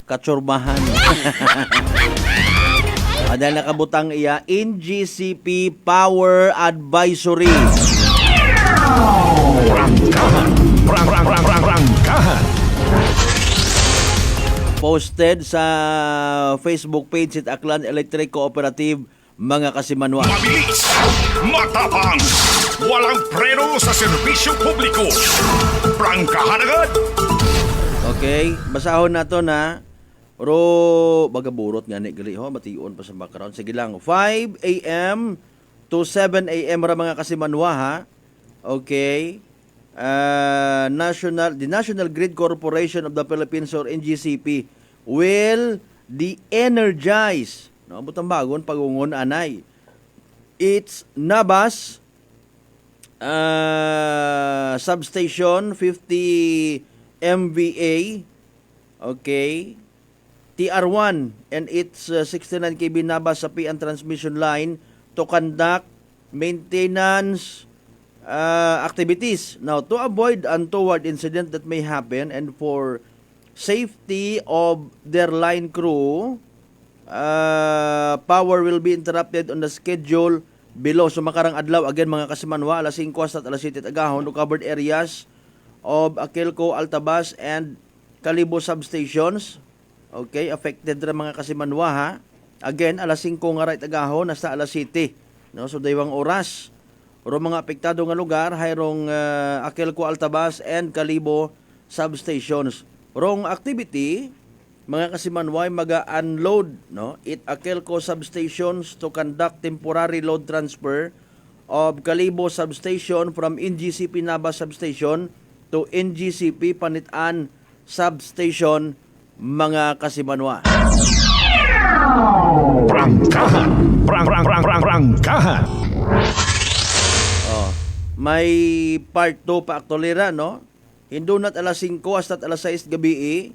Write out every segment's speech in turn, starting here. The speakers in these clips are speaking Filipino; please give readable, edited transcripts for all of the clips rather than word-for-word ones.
katsurbahan. Dahil nakabutang iya NGCP Power Advisory. Prangkahan. Posted sa Facebook page at Aklan Electric Cooperative, mga kasimanwa. Mabilis, matapang, walang preno sa serbisyo publiko. Prangkahan agad. Okay, basahon nato na. Ro, bagaburot nga ni gali ho, matiyon pa sa background. Sige lang, 5 a.m. to 7 a.m. ra mga kasimanwa ha. Okay. The National Grid Corporation of the Philippines or NGCP will de-energize, no, butang bagon pagungon anay, its Nabas substation 50 MVA, okay, TR1 and its 69 kV Nabas sa PN transmission line to conduct maintenance activities. Now, to avoid untoward incident that may happen and for safety of their line crew, power will be interrupted on the schedule below. So, makarang adlaw, again, mga kasimanwa, alas 5 at alas 7 agahon, no covered areas of Aquilco, Altabas, and Calibo substations. Okay, affected rin mga kasimanwa, ha? Again, alas 5 nga right agahon, nasa alas 7. No? So, daywang oras. Pero mga apektado nga lugar, hayrong Aquilco, Altabas, and Calibo substations. Wrong activity, mga kasimanway, mag-unload, no, it Aquilco substations to conduct temporary load transfer of Calibo substation from NGCP Nabas substation to NGCP Panitan substation, mga kasimanwa. Prangkahan. May part 2 pa aktolera, no? Hindunat alas 5 hasta alas 6 gabi.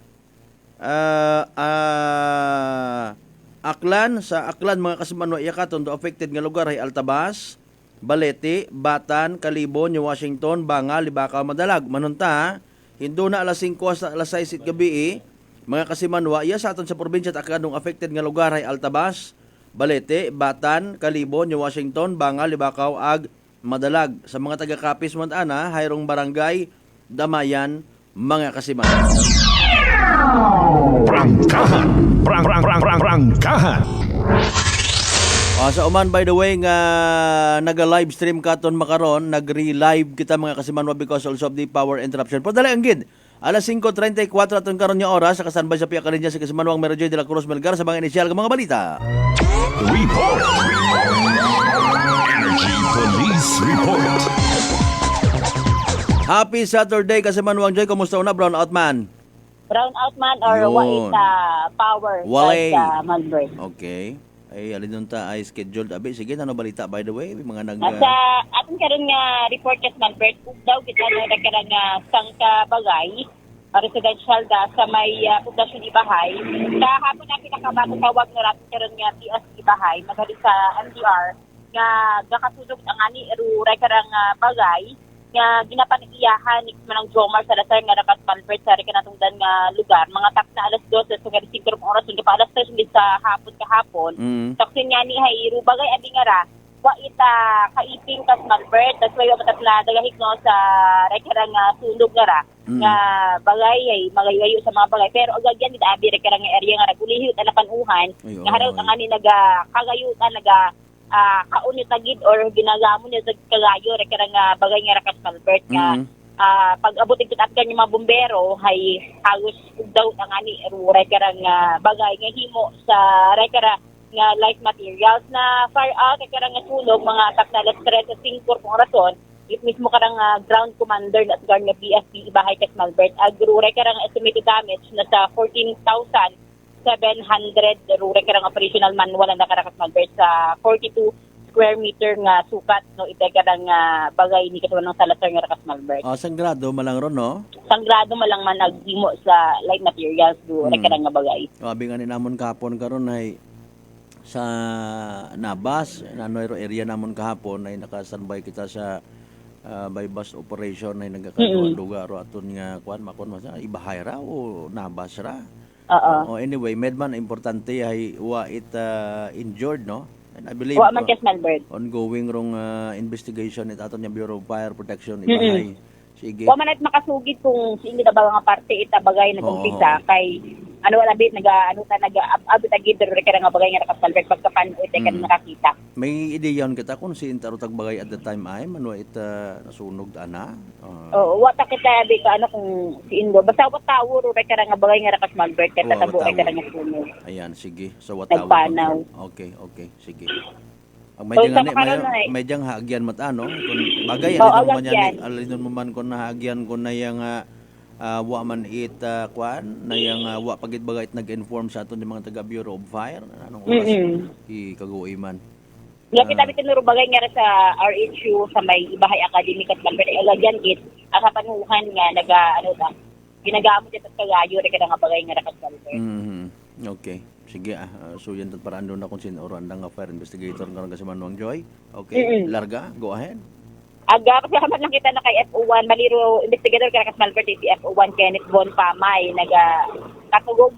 Aklan, sa Aklan mga kasimanwa iyakaton, do affected nga lugar ay Altabas, Balete, Batan, Calibo, New Washington, Bangal, Libacao, Madalag. Manunta, hinduna alas 5 hasta alas 6 gabi. Mga kasimanwa iya sa aton sa probinsya at Aklan dong affected nga lugar ay Altabas, Balete, Batan, Calibo, New Washington, Bangal, Libacao, ag Madalag. Sa mga taga-Kapis Montana, hayrong barangay Damayan, mga kasimanwa. Prangkahan. Sa uman, by the way, nga naga-live stream katon makaron, nag-re-live kita mga kasimanwa because also of the power interruption. Padala ang gid. Alas 5:34 aton karon nga oras sa kasanbay sa piya kaninya sa kasimanwang Mary Joy de la Cruz Melgar sa mga inisyal nga mga balita. Report. Energy Police Report. Happy Saturday kasimanwang Joy, kumusta una brown out man? Brown out man or Yun. wait power Walay. sa Malbert. Okay. Ay alin ta ay scheduled abi. Sige, ano balita by the way? May mga nag Sa aton karon nga report ket Malbert, daw kita no nagkarang sangka bagay residential da sa may poblasyon Ibahay. Kahapon na pinakabato tawag na raton karon nga PS Ibahay magali sa NDR nga gakasunog ang ani ruray karang bagay nga ginapaniiyahan ni manang Jomar Salazar nga dapat Malbert sa rekanatungdan nga lugar. Mga tak na alas 12 so nga 5 oras so pa alas 3 sa hapon kahapon. Taksin niya ni hay rubagay abi nga ra wa ita kaiping kas Malbert that's why matatla dagahig no sa rekarang sunog nga ra nga bagay ay magayayo sa mga bagay pero agagyan ni abi rekarang area nga nagulihit na panuhan nga haraw ang ani naga kagayutan naga kaunit agid or ginagamo niya sa kagayo rekarang bagay nga rakas Malbert nga pag abutin kita kan yung mga bumbero hay hagos daw ang ani rekarang bagay nga himo sa rekara nga life materials na far out rekarang sunog mga atak na alas 3 sa 5 kung rason it mismo karang ground commander na sa nga BSP Ibahay kas Malbert agro rekarang estimated damage na sa 14,700 rure karang operational manual na nakarakas Malbert sa 42 square meter nga sukat no ite karang bagay ni katuwan ng Salazar nga rakas Malbert. sangrado malang ron, no? Sangrado malang man naghimo sa light materials do karang nga bagay. Abi nga ni namon kahapon karon ay sa Nabas, nanoyro area namon kahapon ay nakasanbay kita sa by bus operation ay nagakaduga ro aton nga kuan makon masa Ibahay ra o Nabas ra. Oo. Anyway, medman importante ay wa it injured, no? And I believe Wa man kas Albert. ongoing rong investigation it aton yung Bureau of Fire Protection ibahay. Sige. Wa man at makasugid kung sino na ba nga parte itabagay nag-umpisa kay ano wala bit nag-abot agid pero kaya nga bagay nga kas Albert pagkapan ite kan nakakita. May ideyon kita kung si Intaro tagbagay at the time ay manwa it nasunog ana. Oo, wa ta kita bi ka ano kung si Indo basta wa tawo ro kaya nga bagay nga kas Albert kaya Oo, tatabo watawo. kaya nga sunog. Ayan, sige. So watawa. Nagpanaw. Okay, sige. Ang So, medyo sa ngani makaroon na eh. may diyang haagyan mat ano kung bagay Oo, alin mo man agyan. yan alin mo man kon nahaagyan ko na yang wa man it kwan na yang wa pagit bagay it nag-inform sa aton yung mga taga Bureau of Fire anong oras ikaguy man. Nga kita bitin nuro bagay nga sa RHU sa may Ibahay Academy kat Albert alagyan kit ang kapanuhan nga naga ano ta ginagamit ito kagayo re kada nga bagay nga kas Albert. Okay. Sige so yan tat paraan doon na kung sino oran nga fire investigator karon kasi Manuang Joy. Okay. Larga, go ahead. Aga pasalamat lang kita na kay FO1 maliro investigator kada kas Albert si FO1 Kenneth Von Pamay naga katugog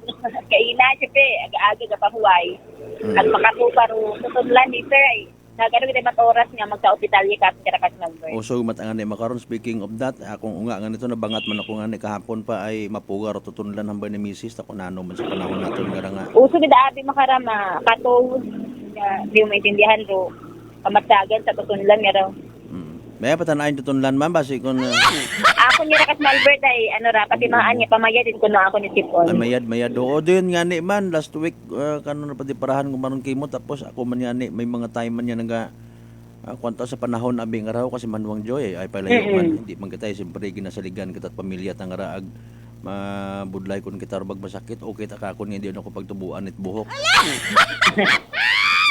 kay ina siya aga-aga ga pahuway. At makatupa ro susunlan ni sir ay nagano kita oras nga magsa-ospitalya ka kada kas Albert. So matangan ni makaron speaking of that akong unga nga nito nabangat man ako nga ni kahapon pa ay mapugar o tutunlan hambay ni misis ako nano man sa panahon naton nga Uso gid abi makarama katong di mo maintindihan ro kamatsagan sa tutunlan nga raw. May patanayin tutunlan man basi kon Ako ni Rakas Malbert ay ano ra pati maan niya pamaya din kuno ako ni Tipon. mayad oo din nga ni man last week kanon na pati parahan ko maron kimo tapos ako man ni may mga time man niya nga kwento sa panahon abi nga raw kasi Manuang Joy ay palayo man hindi man kita siyempre ginasaligan kita at pamilya tang raag mabudlay kun kita rubag masakit okay ta ka kun hindi ako pagtubuan it buhok.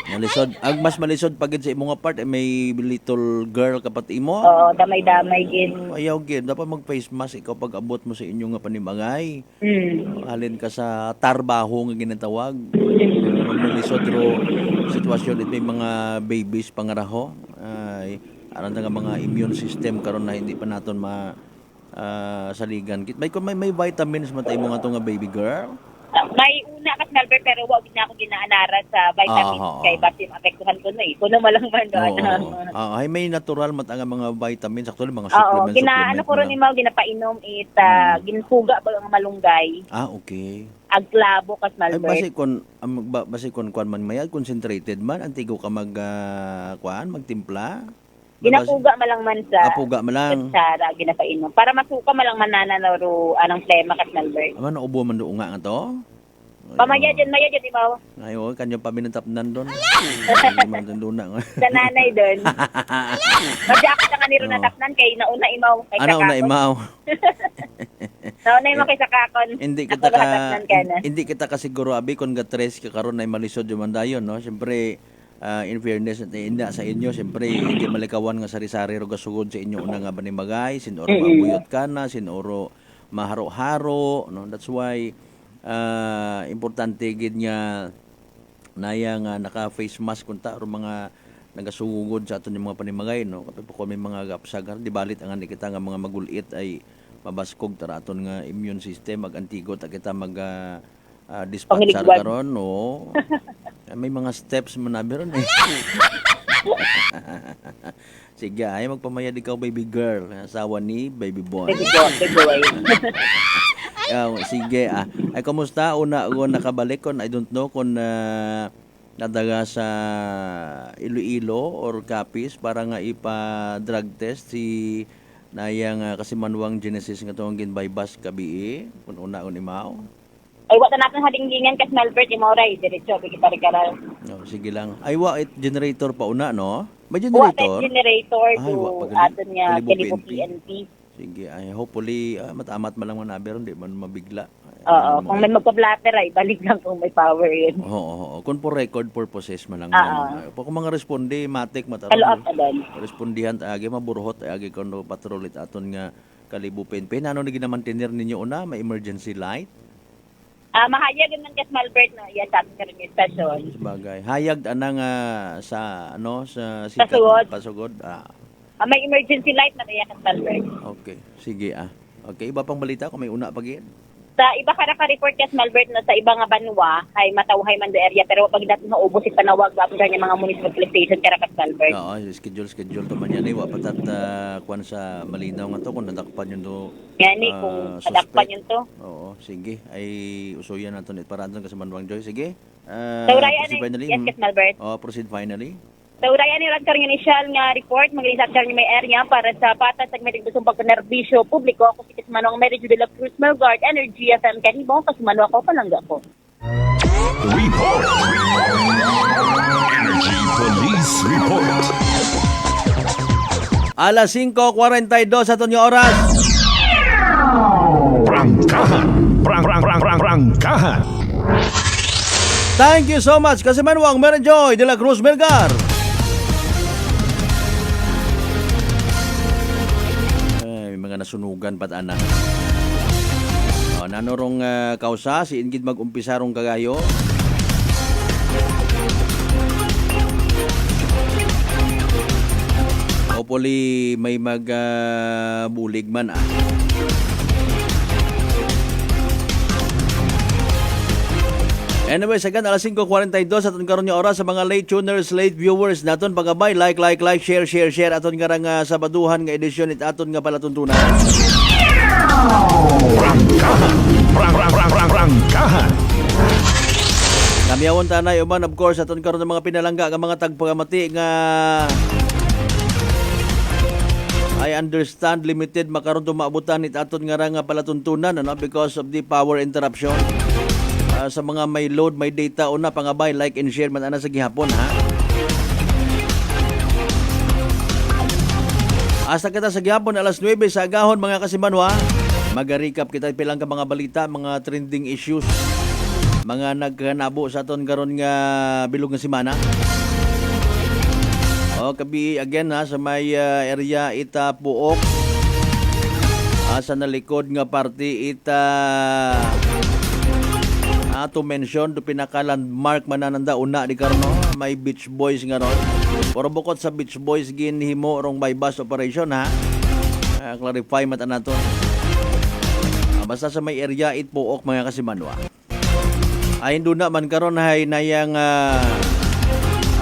Malisod, mas malisod pagid sa imong part may little girl kapat imo. Oo, damay-damay gid. Ayaw gid dapat mag face mask ikaw pag abot mo sa inyo nga panimangay. Halin ka sa tarbaho nga ginatawag. Malisod ro sitwasyon it may mga babies pangaraho ay aron nga mga immune system karon na hindi pa naton saligan. May vitamins man tay mo nga to nga baby girl. May una kas Malbert pero wag na ako ginaanaran sa vitamins kay basi maapektuhan ko na eh. Kuno malang man do. Ay may natural mat ang mga vitamins actually mga Oo, supplements. ginaano ko ron ni Mau ginapainom ginfuga ba ang malunggay. Okay. Agklabo kas Ay Malbert. basi kon kwan man mayad concentrated man antigo ka magtimpla. Ginapuga malang man sa Apuga malang. Sara ginapainom para masuka malang manana ro anong plema kas Malbert. Aman ubo man do nga to. Pamaya dyan Mau. Ayo kanyo paminatapnan doon. Hindi man doon na. Sa nanay doon. Magjakot ang aniro natapnan kay nauna imaw kay Ano na imaw? Nauna imaw kay sakakon. Hindi kita kasiguro abi kon gatres ka karon ay malisod yung mandayon no. Syempre in fairness inda sa inyo syempre hindi malikawan nga sari-sari ro gasugod sa inyo una nga banimagay sinoro mabuyot kana sinoro maharo-haro no. That's why importante gid nga naya nga naka face mask kunta ro mga nagasugod sa aton yung mga panimagay no kapag ko may mga gapsag di balit ang ani kita nga mga magulit ay mabaskog tara aton nga immune system mag-antigo ta kita dispatcher karon no. May mga steps man nabi ron eh. Sige, ay magpamayad ikaw baby girl, asawa ni baby boy. Baby boy. Sige ay kumusta una ko nakabalik kon I don't know kon nadaga sa Iloilo or Capiz para nga ipa drug test si nayang kasi Manuang Genesis nga tong ginbaybas kabi kun una on imaw. Ay wala natin halinggingan kas Malbert imoray diretso bigi parikaral. No, sige lang. Ay wa it generator pa una no? May generator. What generator Ay, to aton nga Kalibo PNP. Sige, ay hopefully matamat man lang manaber di man mabigla. Oo, kung may magpa-blatter ay balik lang kung may power yun. Oo. Kung for record purposes man lang. Kung mga responde matik Follow mataron. up na doon. Respondihan agi maburhot agi kono patrol it aton nga Kalibo PNP. Ano na ginamantener ninyo una may emergency light? Mahayag naman kas Malbert no, yan sa ating karong stasyon. Sabagay. Hayag anang sa sikat pasugod. May emergency light na kaya kas Malbert. Okay. Sige Okay, iba pang balita kung may una pagin. Sa iba ka naka-report kas Malbert na sa iba nga banwa ay matawhay man do area pero pag dapat maubos it panawag gapon kanya mga municipal police station kara kas Malbert. Oo, schedule to man yan wa patat kuan sa malinaw nga to kung nadakpan yun do. Ngani kung sadakpan yun to. Oo, sige. Ay usuyan naton it para sa Manwang Joy. Sige. Urayan Proceed finally. yes kas Malbert. Oh, proceed finally. Sa urayan ni Radkar ng initial nga report, mag-inisap siya may area para sa patas sa meding gustong pagkanerbisyo publiko. Ako si Kismanong Medyo de la Cruz Melgard, Energy FM Kanibong, Kasmano ako, palangga ko. Report. Energy Police Report. Alas 5:42 sa tunyo oras. Prangkahan. Prangkahan. Thank you so much kasi Manwang Medyo de la Cruz Melgar. Mga nasunugan pat anak. Nanorong kausa si Ingrid mag-umpisarong kagayo. Hopefully may magbulig man Anyway, sagan alas 5:42 aton karon nga oras sa mga late tuners, late viewers naton pagabay like, share aton nga nga sabaduhan nga edisyon it aton nga palatuntunan. Prangkahan. Namiyawon tanay uman of course aton karon nga mga pinalangga nga mga tagpagamati nga I understand limited makaron maabutan it aton nga palatuntunan because of the power interruption. Sa mga may load, may data una pangabay, like and share man ana sa gihapon ha. Hasta kita sa gihapon alas 9 sa agahon mga kasimanwa. Mag-recap kita pilang ka mga balita, mga trending issues, mga nagkanabo sa aton karon nga bilog nga semana. Kabi again ha sa may area ita Puok. Sa nalikod nga parte ita to mention do pinaka-landmark manananda una di karon may Beach Boys nga ron. Pero bukod sa Beach Boys ginhimo rong by bus operation ha. Clarify mata naton. Basta sa may area it Puok mga kasimanwa. Ay na man karon hay nayang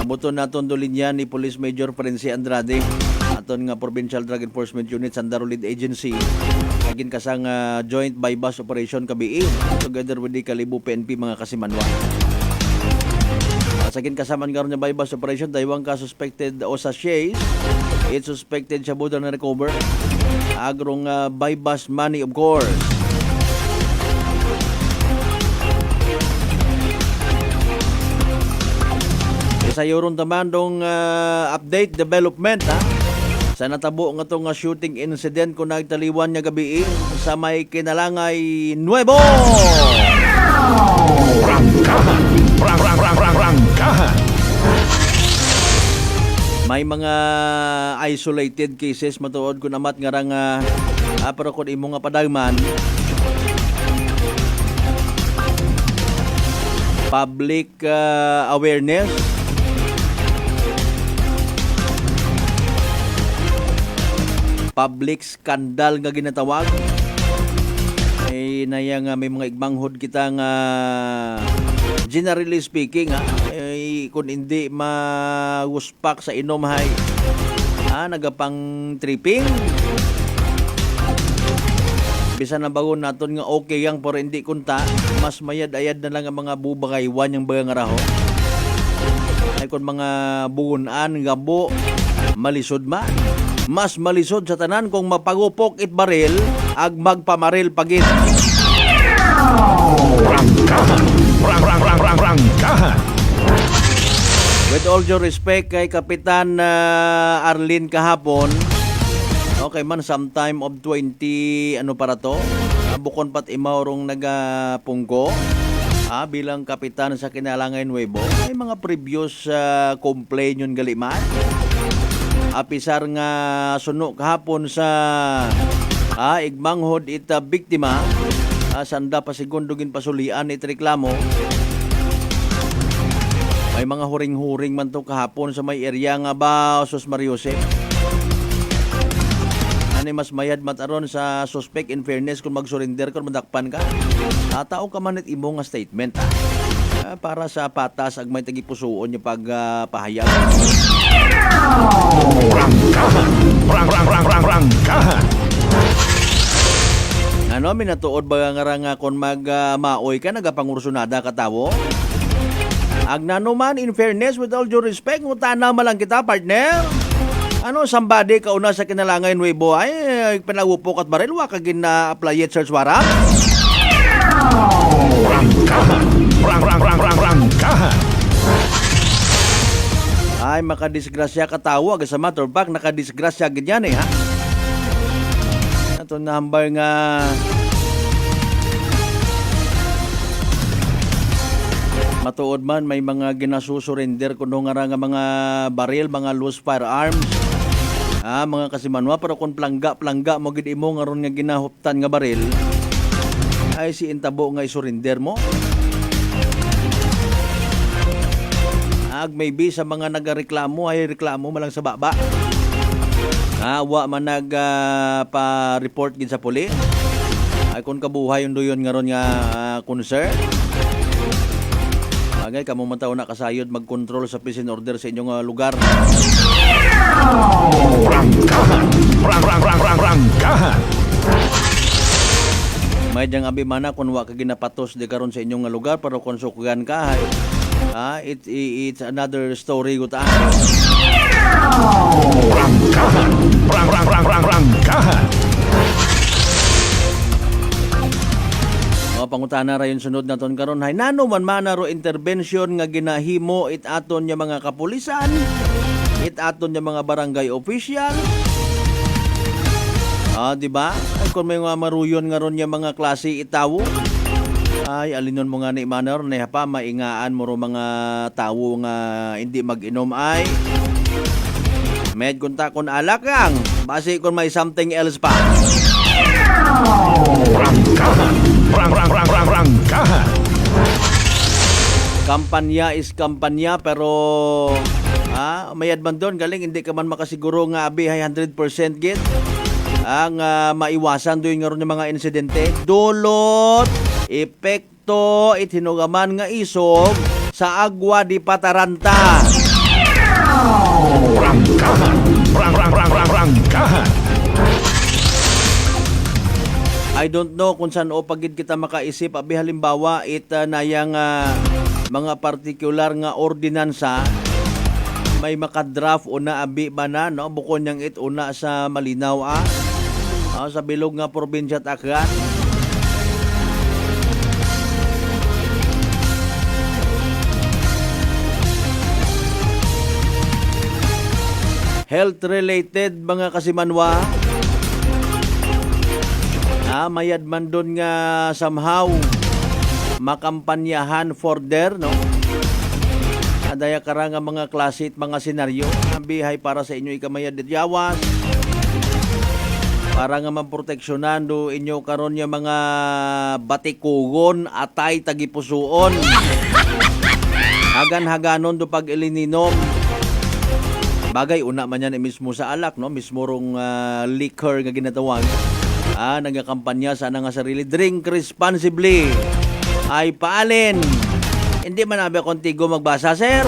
abuton naton do linya ni Police Major Frenzy Andrade aton nga Provincial Drug Enforcement Unit Sandaro Lead Agency. Agin kasang joint by bus operation kabii together with the Kalibo PNP mga kasimanwa. Sagin kasaman karon nga by bus operation daywang ka suspected o sachets. It suspected siya buda na recover. Agrong by bus money of course. Sa yoron taman dong update development ha. Sa natabo nga itong shooting incident kung nagtaliwan niya gabi sa may Kinalangay Nuevo. Prangkahan. May mga isolated cases matuod kung amat nga rang pero kung imo nga padagman public awareness public scandal nga ginatawag ay naya nga may mga igmanghod kita nga generally speaking ay kung hindi maguspak sa inom hay nagapang tripping bisan na bago naton nga okay yang pero hindi kunta mas mayad-ayad na lang ang mga bubagaywan yung baga nga raho ay kung mga bugunan gabo malisod man mas malisod sa tanan kung mapagupok it baril ag magpamaril pagit. Prangkahan. With all due respect kay Kapitan Arlene kahapon, okay man sometime of 20 para to, bukon pat imaw nagapungko bilang kapitan sa Kinalangay Nuevo, may mga previous complaint yun galiman. Apisar nga suno kahapon sa igmanghod ita biktima sanda pa segundogin pasulian it reklamo. May mga huring-huring man to kahapon sa may area nga ba Sos Mariosep. Ani mas mayad mataron sa suspect in fairness kung mag-surrender kung madakpan ka. Tao ka man imo nga statement. Para sa patas ag may tagipusoon yung pagpahayag. Rangkahan. Ano, minatuod ba nga kung mag-maoy ka, nagapangursunada ka tawo? Agnano man, in fairness, with all due respect, mutana malang kita, partner. Ano, somebody kauna sa kinalangay nuebo ay pinagupok at baril, waka gina-apply at search warrant? Rangkahan. Ay, makadisgrasya ka tawo, sa matter of fact, nakadisgrasya ganyan ha? Ito number nga matuod man may mga ginasusurrender kuno nga mga baril, mga loose firearms. Mga kasimanwa pero kung plangga mo gid imo nga ron nga ginahuptan nga baril ay si intabo nga isurrender mo. Maybe sa mga nagareklamo ay reklamo malang sa baba. Wa man pa-report gid sa puli. Ay kung kabuhay yung doyon nga ron nga concern. Bagay kamo man taon na kasayod mag-control sa peace and order sa inyong lugar. Rangkahan. May diyang abimana kung wa ka ginapatos di karon sa inyong lugar pero kung sukugan ka it's another story guta. Rangkahan. Pangutana ra yung sunod naton karon hay nano man manaro intervention nga ginahimo it aton nya mga kapulisan, it aton nya mga barangay official. Di ba? Ay kung may mga maruyon nga ron nya mga klase itawo, ay alinon mo nga ni manor na pa maingaan mo ro mga tawo nga hindi mag-inom ay med kunta kon alak ang base kung may something else pa. Rangkahan. Kampanya is kampanya pero mayad man doon galing hindi ka man makasiguro nga abi hay 100% git ang maiwasan doon nga ron yung mga insidente. Dulot epekto ithinugaman nga isog sa agwa di pataranta. Rangkahan. I don't know kung saan o pagid kita makaisip abi halimbawa nayang mga particular nga ordinansa may makadraft o na abi ba na no bukod niyang una sa malinaw sa bilog nga probinsya at Aklan. Health related mga kasimanwa. Mayad man doon nga somehow makampanyahan for there, no? Adaya kara nga mga klase at mga senaryo bihay para sa inyo ikamayad at yawas para nga maproteksyonan do inyo karon nga mga batikugon atay tagipusuon hagan-haganon do pag ilininom bagay una man yan mismo sa alak, no? Mismo rong liquor nga ginatawag. Nagakampanya sana nga sarili. Drink responsibly. Ay paalin. Hindi man nabi kontigo magbasa, sir.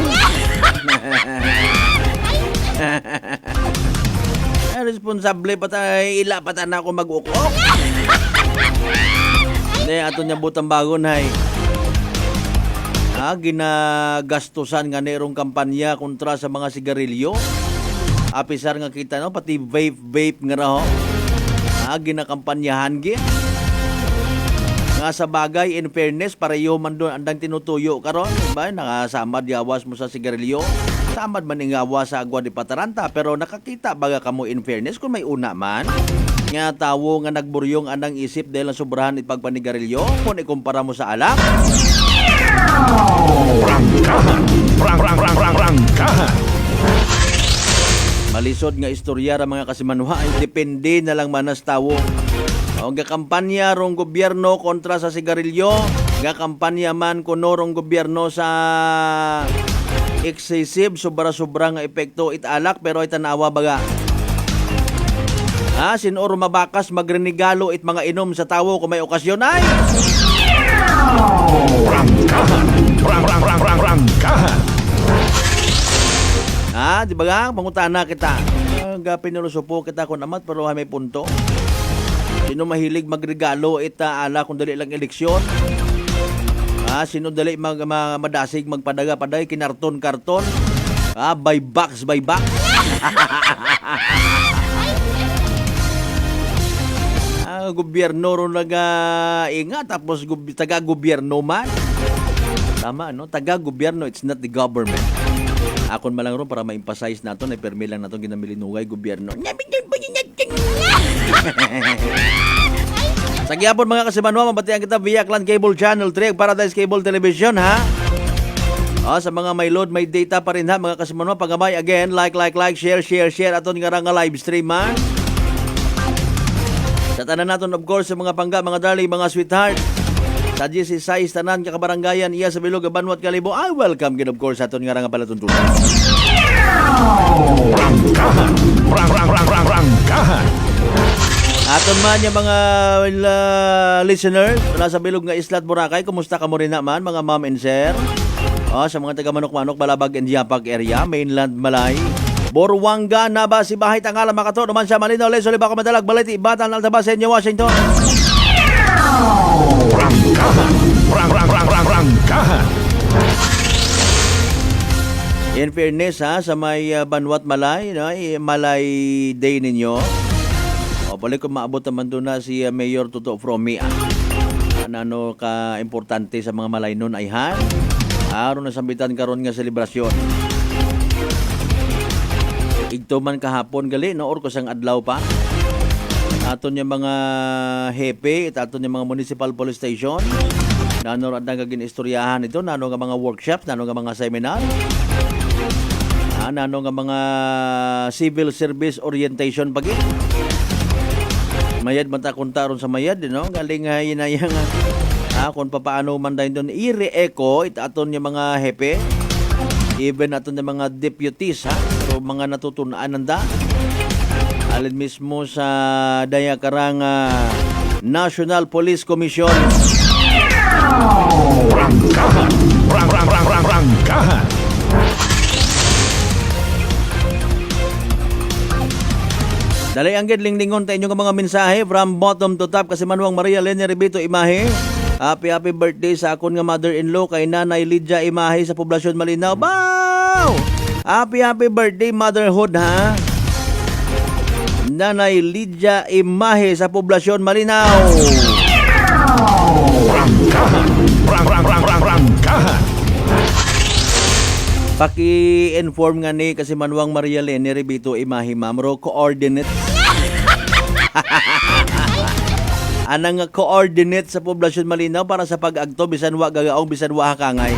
Responsable patay ila patan ako mag-ukok. Hindi ato niya butang bagon hay. Ginagastusan nga nerong kampanya kontra sa mga sigarilyo. Apisar nga kita no pati vape nga raho. Ginakampanyahan gid. Nga sa bagay in fairness pareho man doon andang tinutuyo karon, ba nakasamad yawas mo sa sigarilyo. Samad man ingawa sa agwa di pataranta pero nakakita baga kamo in fairness kung may una man nga tawo nga nagburyong anang isip dahil ang sobrahan ipagpanigarilyo kung ikumpara mo sa alak. Rangkahan. Malisod nga istorya ra mga kasimanwa ay depende na lang manas tawo. Ang kampanya rong gobyerno kontra sa sigarilyo, kampanya man kuno rong gobyerno sa excessive sobra-sobra nga epekto it alak pero ay tanawa baga. Sinoro mabakas magrenegalo it mga inom sa tawo kung may okasyon ay Prangkahan. Prangkahan. di ba nga? Pangutana kita. Pinulosopo kita kung amat pero may punto. Sino mahilig magregalo ala kung dali lang eleksyon? Sino dali madasig magpadaga-paday kinarton-karton? By box. Gobyerno ron ingat tapos taga-gobyerno man. Tama, no? Taga-gobyerno, it's not the government. Akon malang ron para ma-emphasize nato na permi lang nato ginamilinugay gobyerno. Sa gihapon mga kasimanwa, mabatian kita via Clan Cable Channel 3 Paradise Cable Television ha. Sa mga may load, may data pa rin ha mga kasimanwa. Pagamay again, like, share aton nga nga live stream ha. Sa tanan naton of course sa mga pangga, mga darling, mga sweetheart. Sa GC6 tanan kakabaranggayan iya sa Bilog Banwat Kalibo. I welcome gid of course aton nga nga palatuntunan. Prangkahan. Aton man yung mga listeners wala sa Bilog nga Isla at Boracay, kumusta ka mo rin naman mga ma'am and sir? Sa mga taga Manok-Manok, Balabag and Diapag area, mainland Malay, Borwanga, Naba, Sibahay, Tangala, Makato, naman sa Malinaw, Leso, Libaco, Madalag, Baliti, Batan, Altabas, Senyo, Washington. Prangkahan. In fairness sa may Banwat Malay, Malay Day ninyo. Balik ko maabot naman doon na si Mayor Toto Fromi. Ano ka importante sa mga Malay nun ay aron na sambitan karon nga selebrasyon. Igto man kahapon gali no or kusang adlaw pa. Aton yung mga hepe, aton yung mga municipal police station. Nano ra gagin istoryahan ito, nano nga mga workshops, nano nga mga seminar. Nano nga mga civil service orientation pagi. Mayad mata kuntaron sa mayad, no? Galing hinayang kung paano man dahil doon i-re-echo aton yung mga hepe. Even aton yung mga deputies pero mga natutunaan nanda. Alin mismo sa Dayakarang National Police Commission. Prangkahan. Dali ang linglingon tayo nga mga mensahe from bottom to top kasi Manuang Maria Lene Ribito Imahe. Happy birthday sa akon nga mother-in-law kay Nanay Lydia Imahe sa Poblasyon Malinaw. Wow! Happy birthday motherhood ha. Nanay Lydia Imahe sa Poblasyon Malinaw. Prangkahan. Paki-inform nga ni kasi Manuang Maria Lene Ribito Imahe mamro coordinate. Anang coordinate sa Poblasyon Malinaw para sa pag-agto bisan wa gagaong bisan wa hakangay.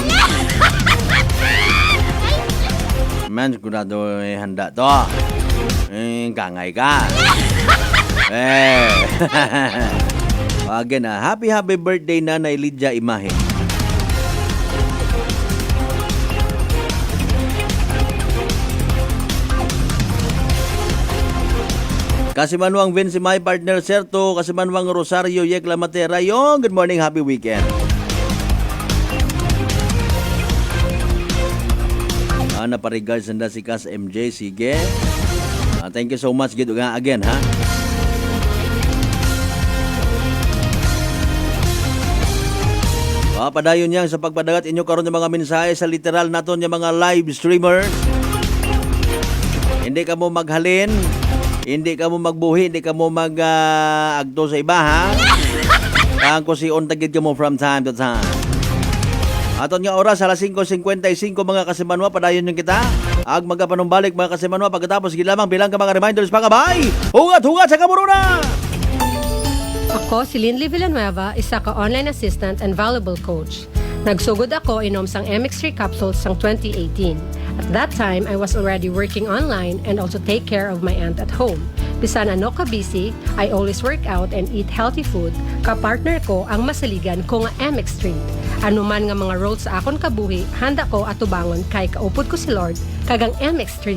Man, sigurado handa to. Kangay ka. Again happy birthday Nanay Lydia Imahe. Kasimanwang Vince, my partner Serto, Kasimanwang Rosario Yek Lamatera. Yung good morning, happy weekend. Naparigads nanda si Kas MJ, sige. Thank you so much, gitu nga again, ha. Padayon yang sa pagpadagat inyo karon ng mga mensahe sa literal naton yung mga live streamers. Hindi ka mo maghalin, hindi ka mo magbuhi, hindi ka mo mag-agto sa iba, ha? Kung si ontagid ka mo from time to time. Aton nga oras, alas 5:55 mga kasimanwa, padayon yung kita. Ag magapanumbalik mga kasimanwa, pagkatapos lamang bilang ka mga reminders pa kabay. Hugat sa kamuruna! Ako, si Linley Villanueva, isa ka online assistant and valuable coach. Nagsugod ako inom sang MX3 capsules sang 2018. At that time, I was already working online and also take care of my aunt at home. Bisan ano ka busy, I always work out and eat healthy food. Kapartner ko ang masaligan ko nga MX3. Ano man nga mga roles sa akon kabuhi, handa ko atubangon kay kaupod ko si Lord kagang MX3.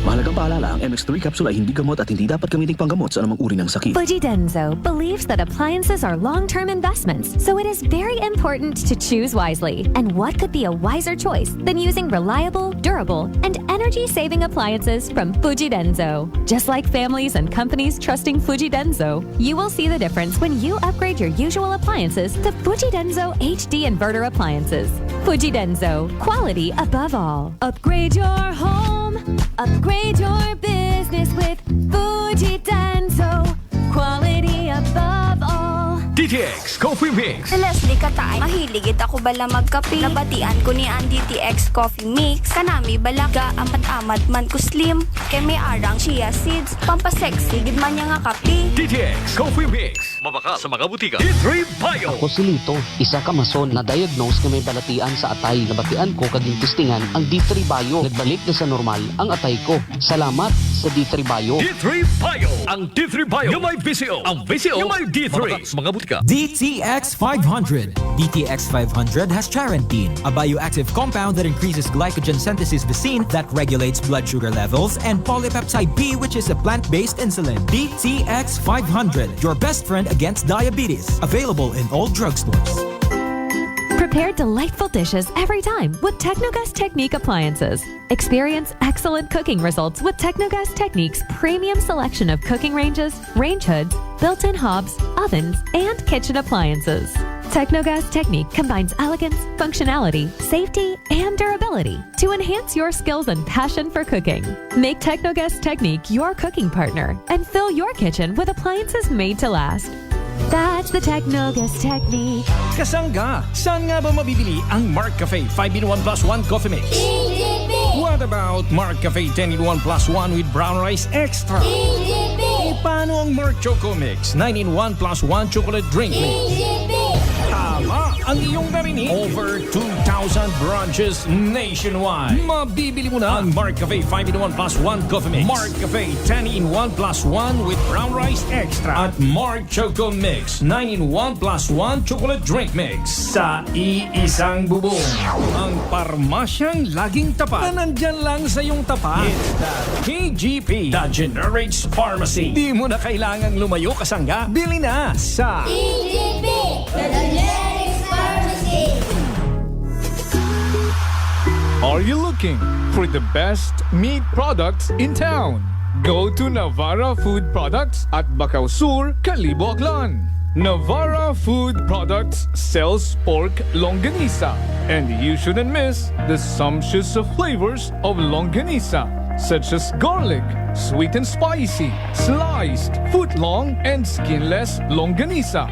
Mahalagang paalala, ang MX3 capsule ay hindi gamot at hindi dapat gamiting panggamot sa anumang uri ng sakit. Fujidenzo believes that appliances are long-term investments, so it is very important to choose wisely. And what could be a wiser choice than using reliable, durable, and energy-saving appliances from Fujidenzo? Just like families and companies trusting Fujidenzo, you will see the difference when you upgrade your usual appliances to Fujidenzo HD inverter appliances. Fujidenzo, quality above all. Upgrade your home, upgrade your business with Fujidenzo, quality above all. DTX Coffee Mix. Leslie Katay, mahiligit ako bala magkape. Nabatian ko ni ang DTX Coffee Mix. Kanami bala ga amat-amat man ko slim. Kay may arang chia seeds. Pampasexy, gid man niya nga kape. DTX Coffee Mix. Mabaka sa mga butika. D3 Bio. Ako si Lito, isa ka mason na diagnose nga may balatian sa atay. Nabatian ko kaging testingan ang D3 Bio. Nagbalik na sa normal ang atay ko. Salamat sa D3 Bio. D3 Bio. Ang D3 Bio yung may VCO. Ang VCO yung may D3. Mabaka sa mga butika. DTX 500. DTX 500 has charantine, a bioactive compound that increases glycogen synthesis vacine that regulates blood sugar levels, and polypeptide B, which is a plant-based insulin. DTX 500, your best friend against diabetes. Available in all drugstores. Prepare delightful dishes every time with Technogas Technique appliances. Experience excellent cooking results with Technogas Technique's premium selection of cooking ranges, range hoods, built-in hobs, ovens, and kitchen appliances. Technogas Technique combines elegance, functionality, safety, and durability to enhance your skills and passion for cooking. Make Technogas Technique your cooking partner and fill your kitchen with appliances made to last. That's the Technogas Technique. Kasangga, saan nga ba mabibili ang Mark Cafe 5-in-1 plus 1 coffee mix? What about Mark Cafe 10-in-1 plus 1 with brown rice extra? E paano ang Mark Choco Mix 9-in-1 plus 1 chocolate drink mix? Tama ang iyong narinig. Over 2,000 branches nationwide. Mabibili mo na ang Mark Cafe 5-in-1 plus 1 coffee mix, Mark Cafe 10-in-1 plus 1 with brown rice extra, at Mark Choco Mix 9-in-1 plus 1 chocolate drink mix sa iisang bubong. Ang parmasyang laging tapat na nandyan lang sa iyong tapat. It's the KGP, the Generics Pharmacy. Di mo na kailangang lumayo, kasangga. Bili na sa Are you looking for the best meat products in town? Go to Navara Food Products at Bacau Sur, Calibo, Aklan. Navara Food Products sells pork longanisa, and you shouldn't miss the sumptuous flavors of longanisa, such as garlic, sweet and spicy, sliced, foot-long, and skinless longanisa.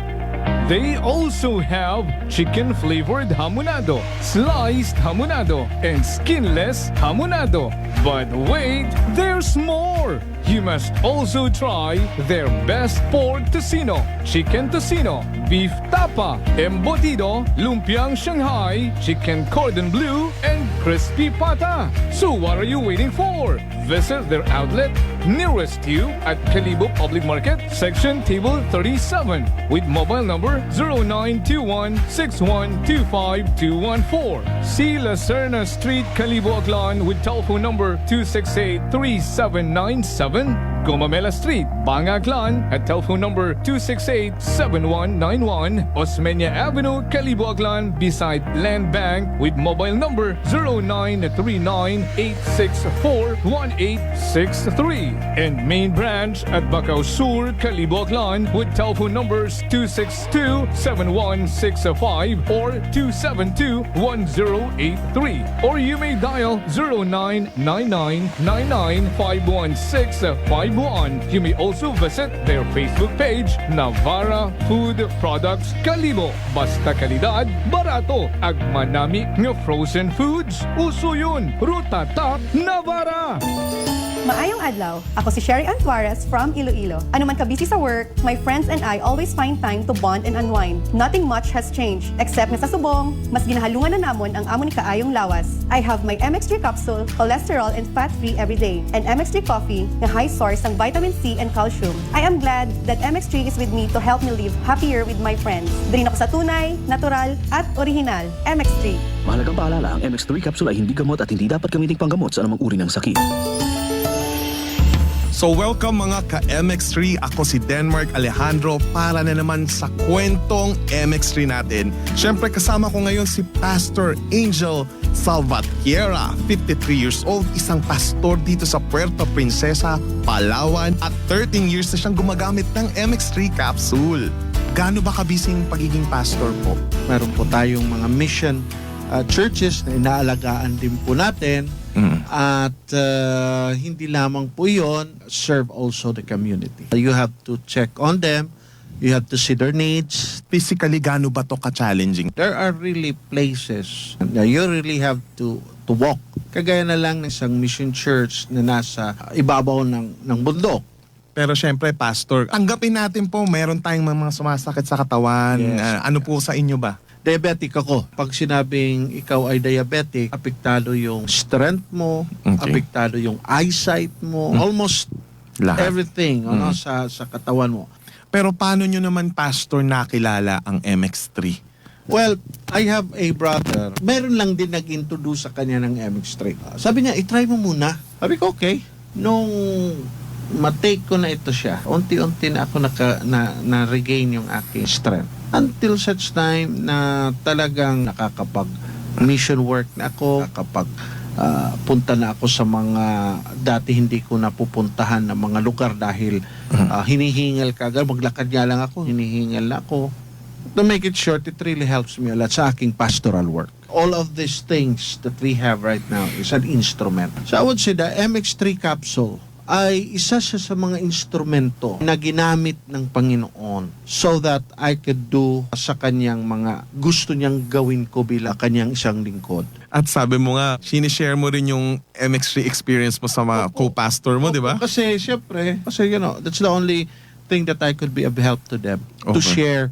They also have chicken-flavored hamonado, sliced hamonado, and skinless hamonado. But wait, there's more! You must also try their best pork tocino, chicken tocino, beef tapa, embutido, lumpiang Shanghai, chicken cordon bleu, and crispy pata. So what are you waiting for? Visit their outlet nearest you at Calibo Public Market, section table 37, with mobile number 0921-6125-214. See La Serna Street, Calibo, Aklan, with telephone number 268-3797. Gomamela Street, Banga, Aklan, at telephone number 268-7191. Osmeña Avenue, Calibo, Aklan, beside Land Bank, with mobile number 0939-864-1863. And main branch at Bacau Sur, Calibo, Aklan, with telephone numbers 262-7165 or 272-1083. Or you may dial 0999-99-516-51. You may also visit their Facebook page, Navara Food Products Calibo. Basta kalidad, barato. Ag manami nga frozen foods. Uso yun. Ruta Top Navara. Maayong adlaw. Ako si Sherry Antuarez from Iloilo. Ano man ka busy sa work, my friends and I always find time to bond and unwind. Nothing much has changed, except na sa subong, mas ginahalungan na namon ang amon kaayong lawas. I have my MX3 capsule, cholesterol and fat-free every day, and MX3 coffee na high source ng vitamin C and calcium. I am glad that MX3 is with me to help me live happier with my friends. Drin ako sa tunay, natural, at original. MX3. Mahalagang paalala, ang MX3 capsule ay hindi gamot at hindi dapat gamiting panggamot sa anumang uri ng sakit. So welcome mga ka-MX3, ako si Denmark Alejandro para na naman sa kwentong MX3 natin. Siyempre kasama ko ngayon si Pastor Angel Salvatierra, 53 years old, isang pastor dito sa Puerto Princesa, Palawan at 13 years na siyang gumagamit ng MX3 capsule. Gaano ba kabising pagiging pastor po? Meron po tayong mga mission churches na inaalagaan din po natin. At hindi lamang po yun, serve also the community. You have to check on them, you have to see their needs. Physically, gaano ba to ka-challenging? There are really places na you really have to walk. Kagaya na lang ng isang mission church na nasa ibabaw ng bundok. Pero syempre, Pastor, tanggapin natin po, meron tayong mga sumasakit sa katawan. Yes. Ano po sa inyo ba? Diabetic ako. Pag sinabing ikaw ay diabetic, apektado yung strength mo, apektado yung eyesight mo, almost lahat. Everything sa katawan mo. Pero paano nyo naman, Pastor, nakilala ang MX3? Well, I have a brother. Meron lang din nag-introduce sa kanya ng MX3. Sabi niya, itry mo muna. Sabi ko, okay. Nung matake ko na ito siya, unti-unti na ako na-regain yung aking strength. Until such time na talagang nakakapag-mission work na ako, punta na ako sa mga dati hindi ko napupuntahan na mga lugar dahil hinihingal ka agad. Maglakad nga lang ako, hinihingal na ako. To make it short, it really helps me a lot sa aking pastoral work. All of these things that we have right now is an instrument. So I would say the MX3 capsule ay isa siya sa mga instrumento na ginamit ng Panginoon so that I could do sa kanyang mga gusto niyang gawin ko bilang kanyang isang lingkod. At sabi mo nga, sinishare mo rin yung MX3 experience mo sa mga co-pastor mo, di ba? Kasi syempre, that's the only thing that I could be of help to them. To share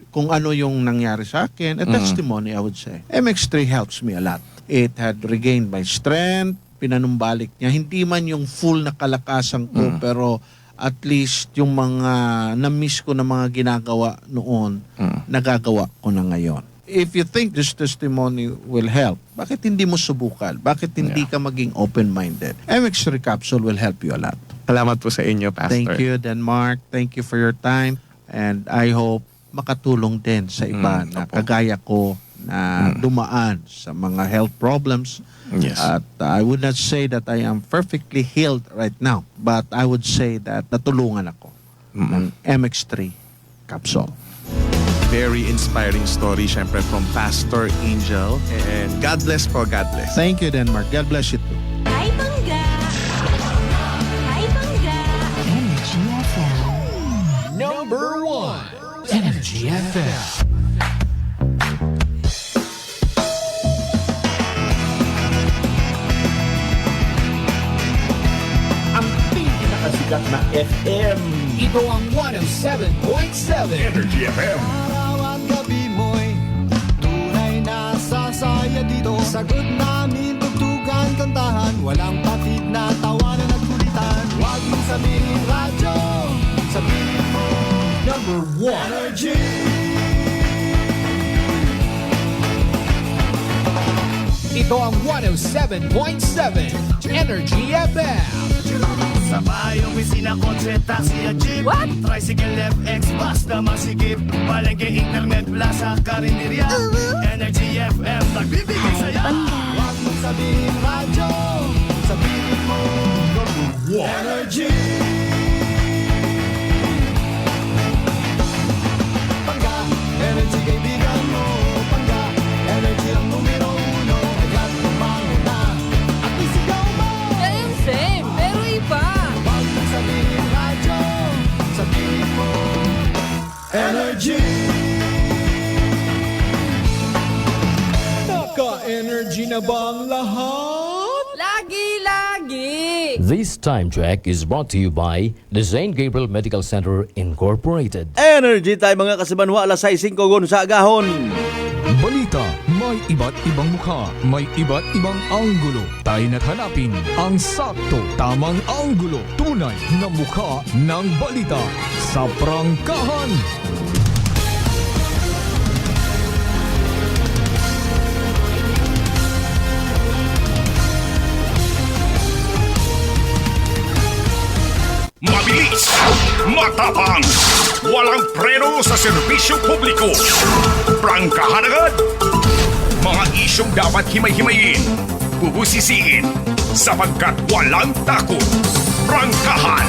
kung ano yung nangyari sa akin. A testimony, I would say. MX3 helps me a lot. It had regained my strength, pinanumbalik niya. Hindi man yung full na kalakasan ko, pero at least yung mga na-miss ko na mga ginagawa noon, nagagawa ko na ngayon. If you think this testimony will help, bakit hindi mo subukan? Bakit hindi ka maging open-minded? MX3 capsule will help you a lot. Salamat po sa inyo, Pastor. Thank you, Denmark. Thank you for your time. And I hope makatulong din sa iba na kagaya ko na dumaan sa mga health problems. Yes. At I would not say that I am perfectly healed right now, but I would say that natulungan ako ng MX3 capsule. Very inspiring story, syempre, from Pastor Angel. And God bless po, God bless. Thank you, Denmark. God bless you too. Hi, Bangga! Hi, Bangga! Energy FM. Number 1. Energy FM. Sikat na FM. Ito ang 107.7 Energy FM. Araw at gabi mo'y tunay na sasaya dito. Sagot namin, tugtugan, kantahan. Walang patid na tawanan at kulitan. Huwag mong sabihin radyo, sabihin mo Number 1 Energy. Ito ang 107.7 Energy FM. Sa bahay, opisina, kotse, taxi at jeep. What? Tricycle, FX, basta masikip. Palengke, internet, plaza, karinderya. Energy FM, nagbibigay saya. Huwag mong sabihin radyo, sabihin mo Energy. Pangga, energy kaibigan mo. Pangga, energy ang numero 1. Agad tumango na at isigaw mo. Same, pero iba. Sabihin radyo, sabihin mo Energy. Naka-energy na ba ang lahat? Lagi-lagi. This time check is brought to you by the St. Gabriel Medical Center Incorporated. Energy time mga kasimanwa, alas 6:05 sa agahon. Balita, may iba't ibang mukha, may iba't ibang anggulo. Tayo na't hanapin ang sakto, tamang anggulo, tunay na mukha ng balita sa prangkahan. Matapang, walang preno sa serbisyo publiko. Prangkahan agad. Mga isyong dapat himay-himayin, bubusisiin, sapagkat walang takot. Prangkahan.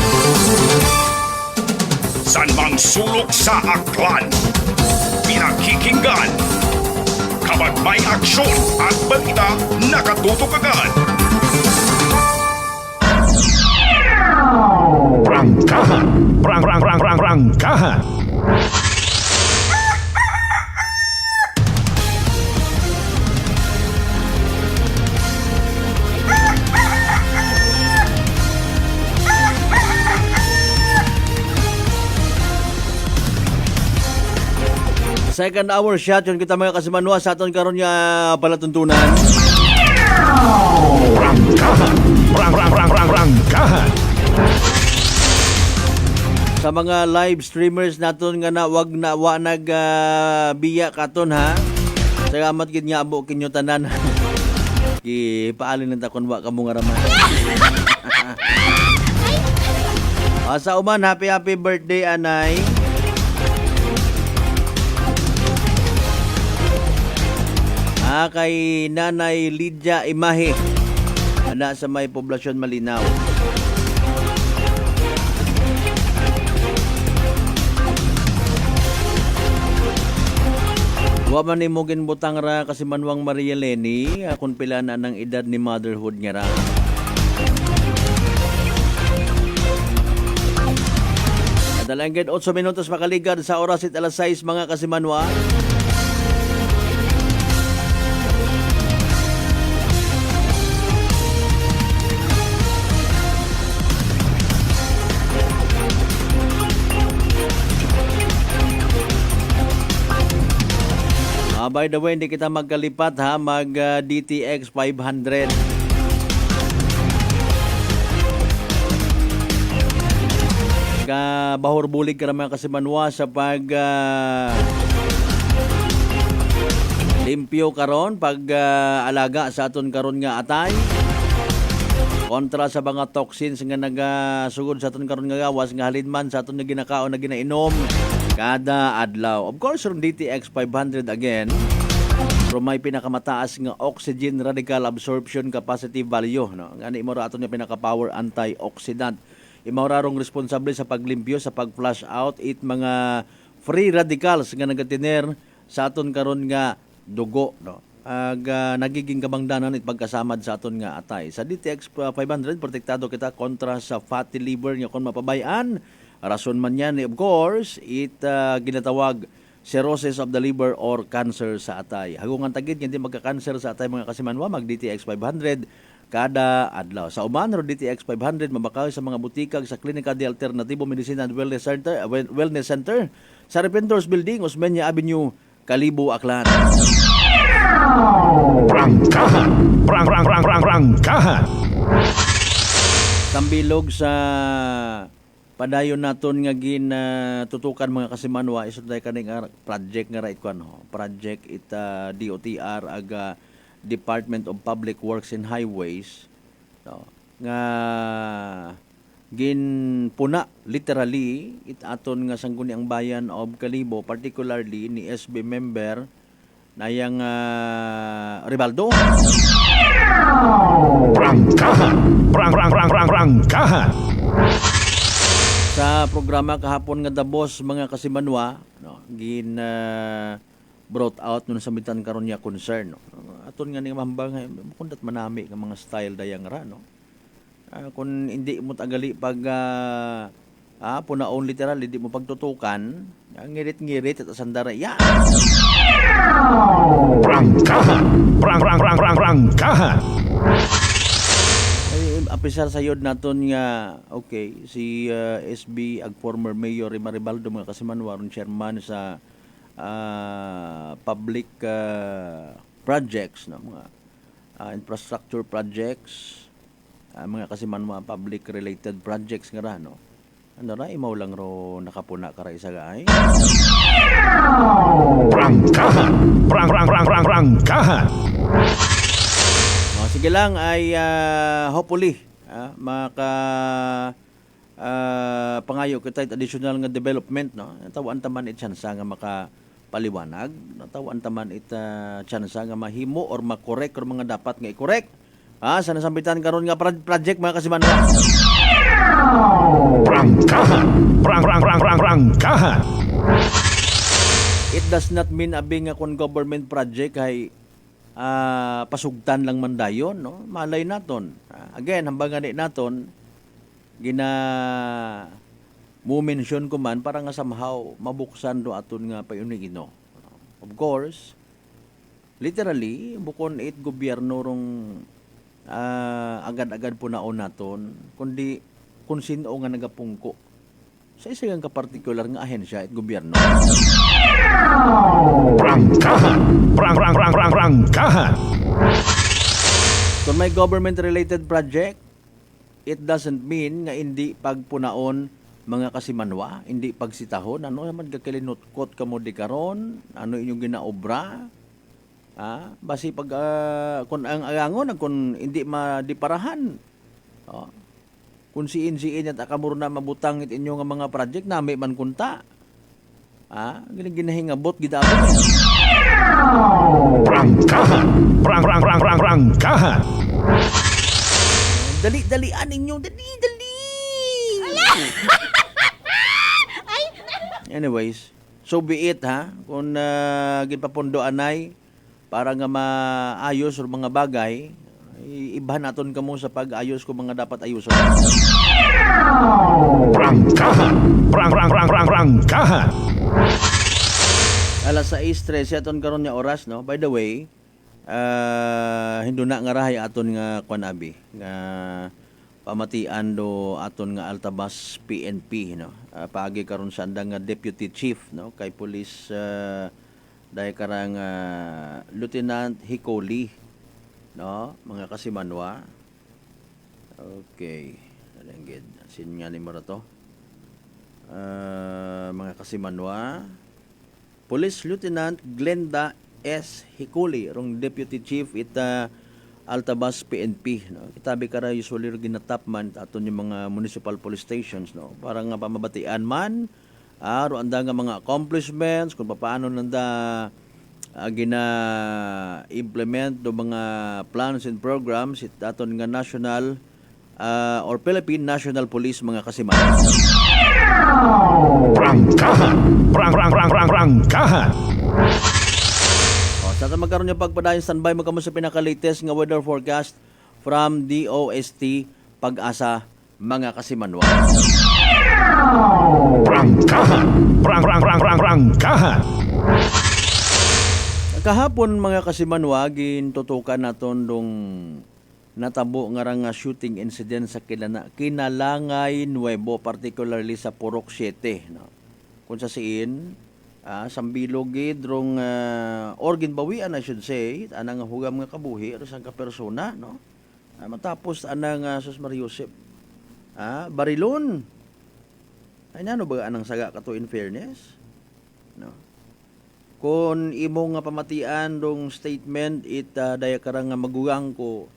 San mang sulok sa aklan, pinakikinggan. Kapag may aksyon at balita, nakatutok agad. Prangkahan. Prangkahan. Second hour shot yun kita mga kasimanwa sa aton karon nga palatuntunan. Prangkahan. Sa mga live streamers naton nga na wag na wa nag biya katon ha. Salamat gid nga abo kinyo tanan. Paalin ta kon wa kamo nga raman. Sa uman happy birthday anay. Kay Nanay Lydia Imahe ana sa may poblasyon Malinaw. Wa man nimo ginbutang ra kasi Manwang Maria Leni kung pila na ng edad ni motherhood niya ra. Dalangin 8 minutos makaligad sa oras at alas 6 mga kasimanwa. By the way, hindi kita magkalipat ha, mag DTX 500. Bahor bulig ka naman kasi manwa sa pag limpyo karon, pag alaga sa aton karon nga atay. Kontra sa mga toxins nga nagasugod sa aton karon nga gawas nga halidman sa aton na ginakaon na ginainom kada adlaw. Of course, from DTX 500 again, from may pinakamataas nga oxygen radical absorption capacity value. No? Ngani mo ra aton nga pinaka-power antioxidant. Imaurarong responsable sa paglimpyo, sa pag-flush out, it mga free radicals nga nagatiner sa aton karon nga dugo. No? Nagiging kabangdanan it pagkasamad sa aton nga atay. Sa DTX 500, protektado kita kontra sa fatty liver nga kung mapabayaan. Rason man yan, of course, it ginatawag cirrhosis of the liver or cancer sa atay. Hagungan tagid, hindi magka-cancer sa atay mga kasimanwa, mag-DTX 500 kada adlaw. Sa uman, DTX 500, mabakaw sa mga butikag sa Klinika de Alternativo Medicine and Wellness Center sa Repentors Building, Osmeña Avenue, Kalibo, Aklan. Prangkahan. Sambilog sa padayon naton nga tutukan mga kasimanwa isod day kaning project nga right kwan ho. Project it DOTR aga Department of Public Works and Highways no, nga ginpuna literally it aton nga sangguniang bayan of Kalibo, particularly ni SB member nayang Ribaldo. Prangkahan. Sa programa kahapon nga Davos mga kasimanwa no, brought out nun sa mitan karon niya concern no. Aton nga ning mahambang kundat manami nga mga style dayang ra no. Kung hindi mo tagali pag punaon literal hindi mo pagtutukan ngirit-ngirit at sandara ya. Prangkahan. Apisar sayod naton nga okay si SB ag former mayor Maribaldo mga kasimanwa ron chairman sa public projects no mga infrastructure projects mga kasimanwa public related projects nga ra no. Ano ra imaw lang ro nakapuna kara isa gaay. Prangkahan. Sige lang ay hopefully pangayo kita additional nga development, no? Tawaan taman it chance nga makapaliwanag, tawaan taman it chance nga mahimo or makorek or mga dapat nga i-correct. Sa nasambitan karon nga project mga kasimanwa. Prangkahan. It does not mean abing nga kung government project ay pasugtan lang man dayon, no? Malay naton. Again, hambangan naton mo-mention ko man para nga somehow mabuksan do aton nga payunigino. Of course, literally bukon it gobyerno rong agad-agad po naon naton kundi kung sino nga nagapungko sa isa nga particular nga ahensya at gobyerno. Prangkahan. Kung may government-related project, it doesn't mean nga hindi pagpunaon mga kasimanwa, hindi pagsitahon, ano naman kakilinutkot ka mo di karon, ano inyong ginaobra, basi pag, kung ang agangon, kung hindi madiparahan, kung siin-siin at akamuro na mabutang it inyo nga mga project, nami man kunta, ginahingabot, gidabot. Prangkahan. Dali-dalian ninyo. Dali-dali. Anyways, so be it, ha? Kung ginpapundo anay para nga maayos o mga bagay, ibahan naton kamo sa pag-ayos ko mga dapat ayuson. Prangkahan. Alas 6:13 aton karon nga oras, no? By the way, hinduna nga rahay aton nga kuanabi nga pamatian do aton nga Altabas PNP, no? Paagi karon sa andang nga deputy chief, no, kay police dahil karang Lieutenant Hicoli, no, mga kasimanwa. Okay, alangid sin nga ni mo to. Mga kasimanwa, Police Lieutenant Glenda S. Hicoli, rong Deputy Chief Altabas PNP, no. Kitabi kara usually ginatap man aton yung mga municipal police stations, no, para nga pamabatian man ro anda nga mga accomplishments kung paano nanda gina-implement do mga plans and programs it aton nga national or Philippine National Police mga kasimanwa. Prangkahan. Sa magkaroon niya pagpadayon standby magkamo sa pinaka-latest nga weather forecast from DOST Pag-asa mga kasimanwa. Prangkahan. Kahapon mga kasimanwa gintutukan naton dong natabo nga nga shooting incident sa Kinalangay Nuevo, particularly sa Purok 7, no. Kung sa siin sambilog gid rong organ bawian I should say anang hugam nga kabuhi ro sang ka persona, no. Matapos anang Sus Mariusep barilon ay nano ba anang saga kato in fairness, no. Kung imo nga pamatian dong statement daya karang nga magugang ko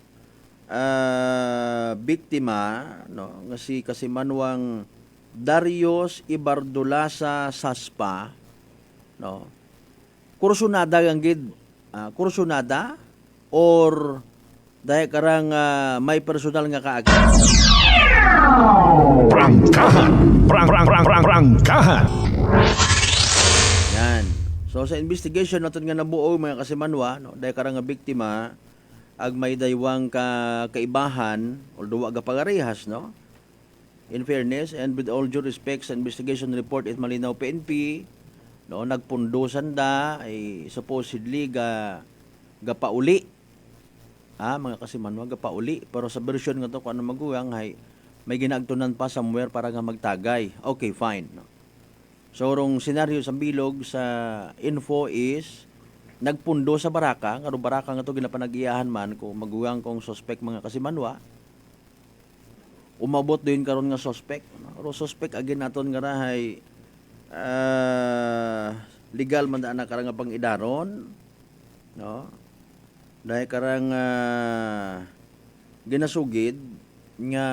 biktima, no, nga si kasimanwang Darius Ibardulasa Saspa, no. Kursunada ang gid, kursunada or dahil karang may personal nga kaagad. Prangkahan. Yan. So sa investigation naton nga nabuo mga kasimanwa, no, dahil karang nga biktima ag may daywang kaibahan although aga pagarehas, no. In fairness and with all due respect sa investigation report it malinaw PNP, no, nagpundusan da ay supposedly gapauli mga kasimanwa gapauli pero sa version nga to kung ano maguwang ay may ginagtunan pa somewhere para nga magtagay. Okay, fine, no. So rong senaryo sa bilog sa info is nagpundo sa baraka, nga baraka nga to ginapanag-iyahan man kung maguwang kong suspect mga kasimanwa. Umabot din karon nga suspect, no? Ro suspect again naton nga rahay legal man da na karang nga pangidaron, no. Dahil karang ginasugid nga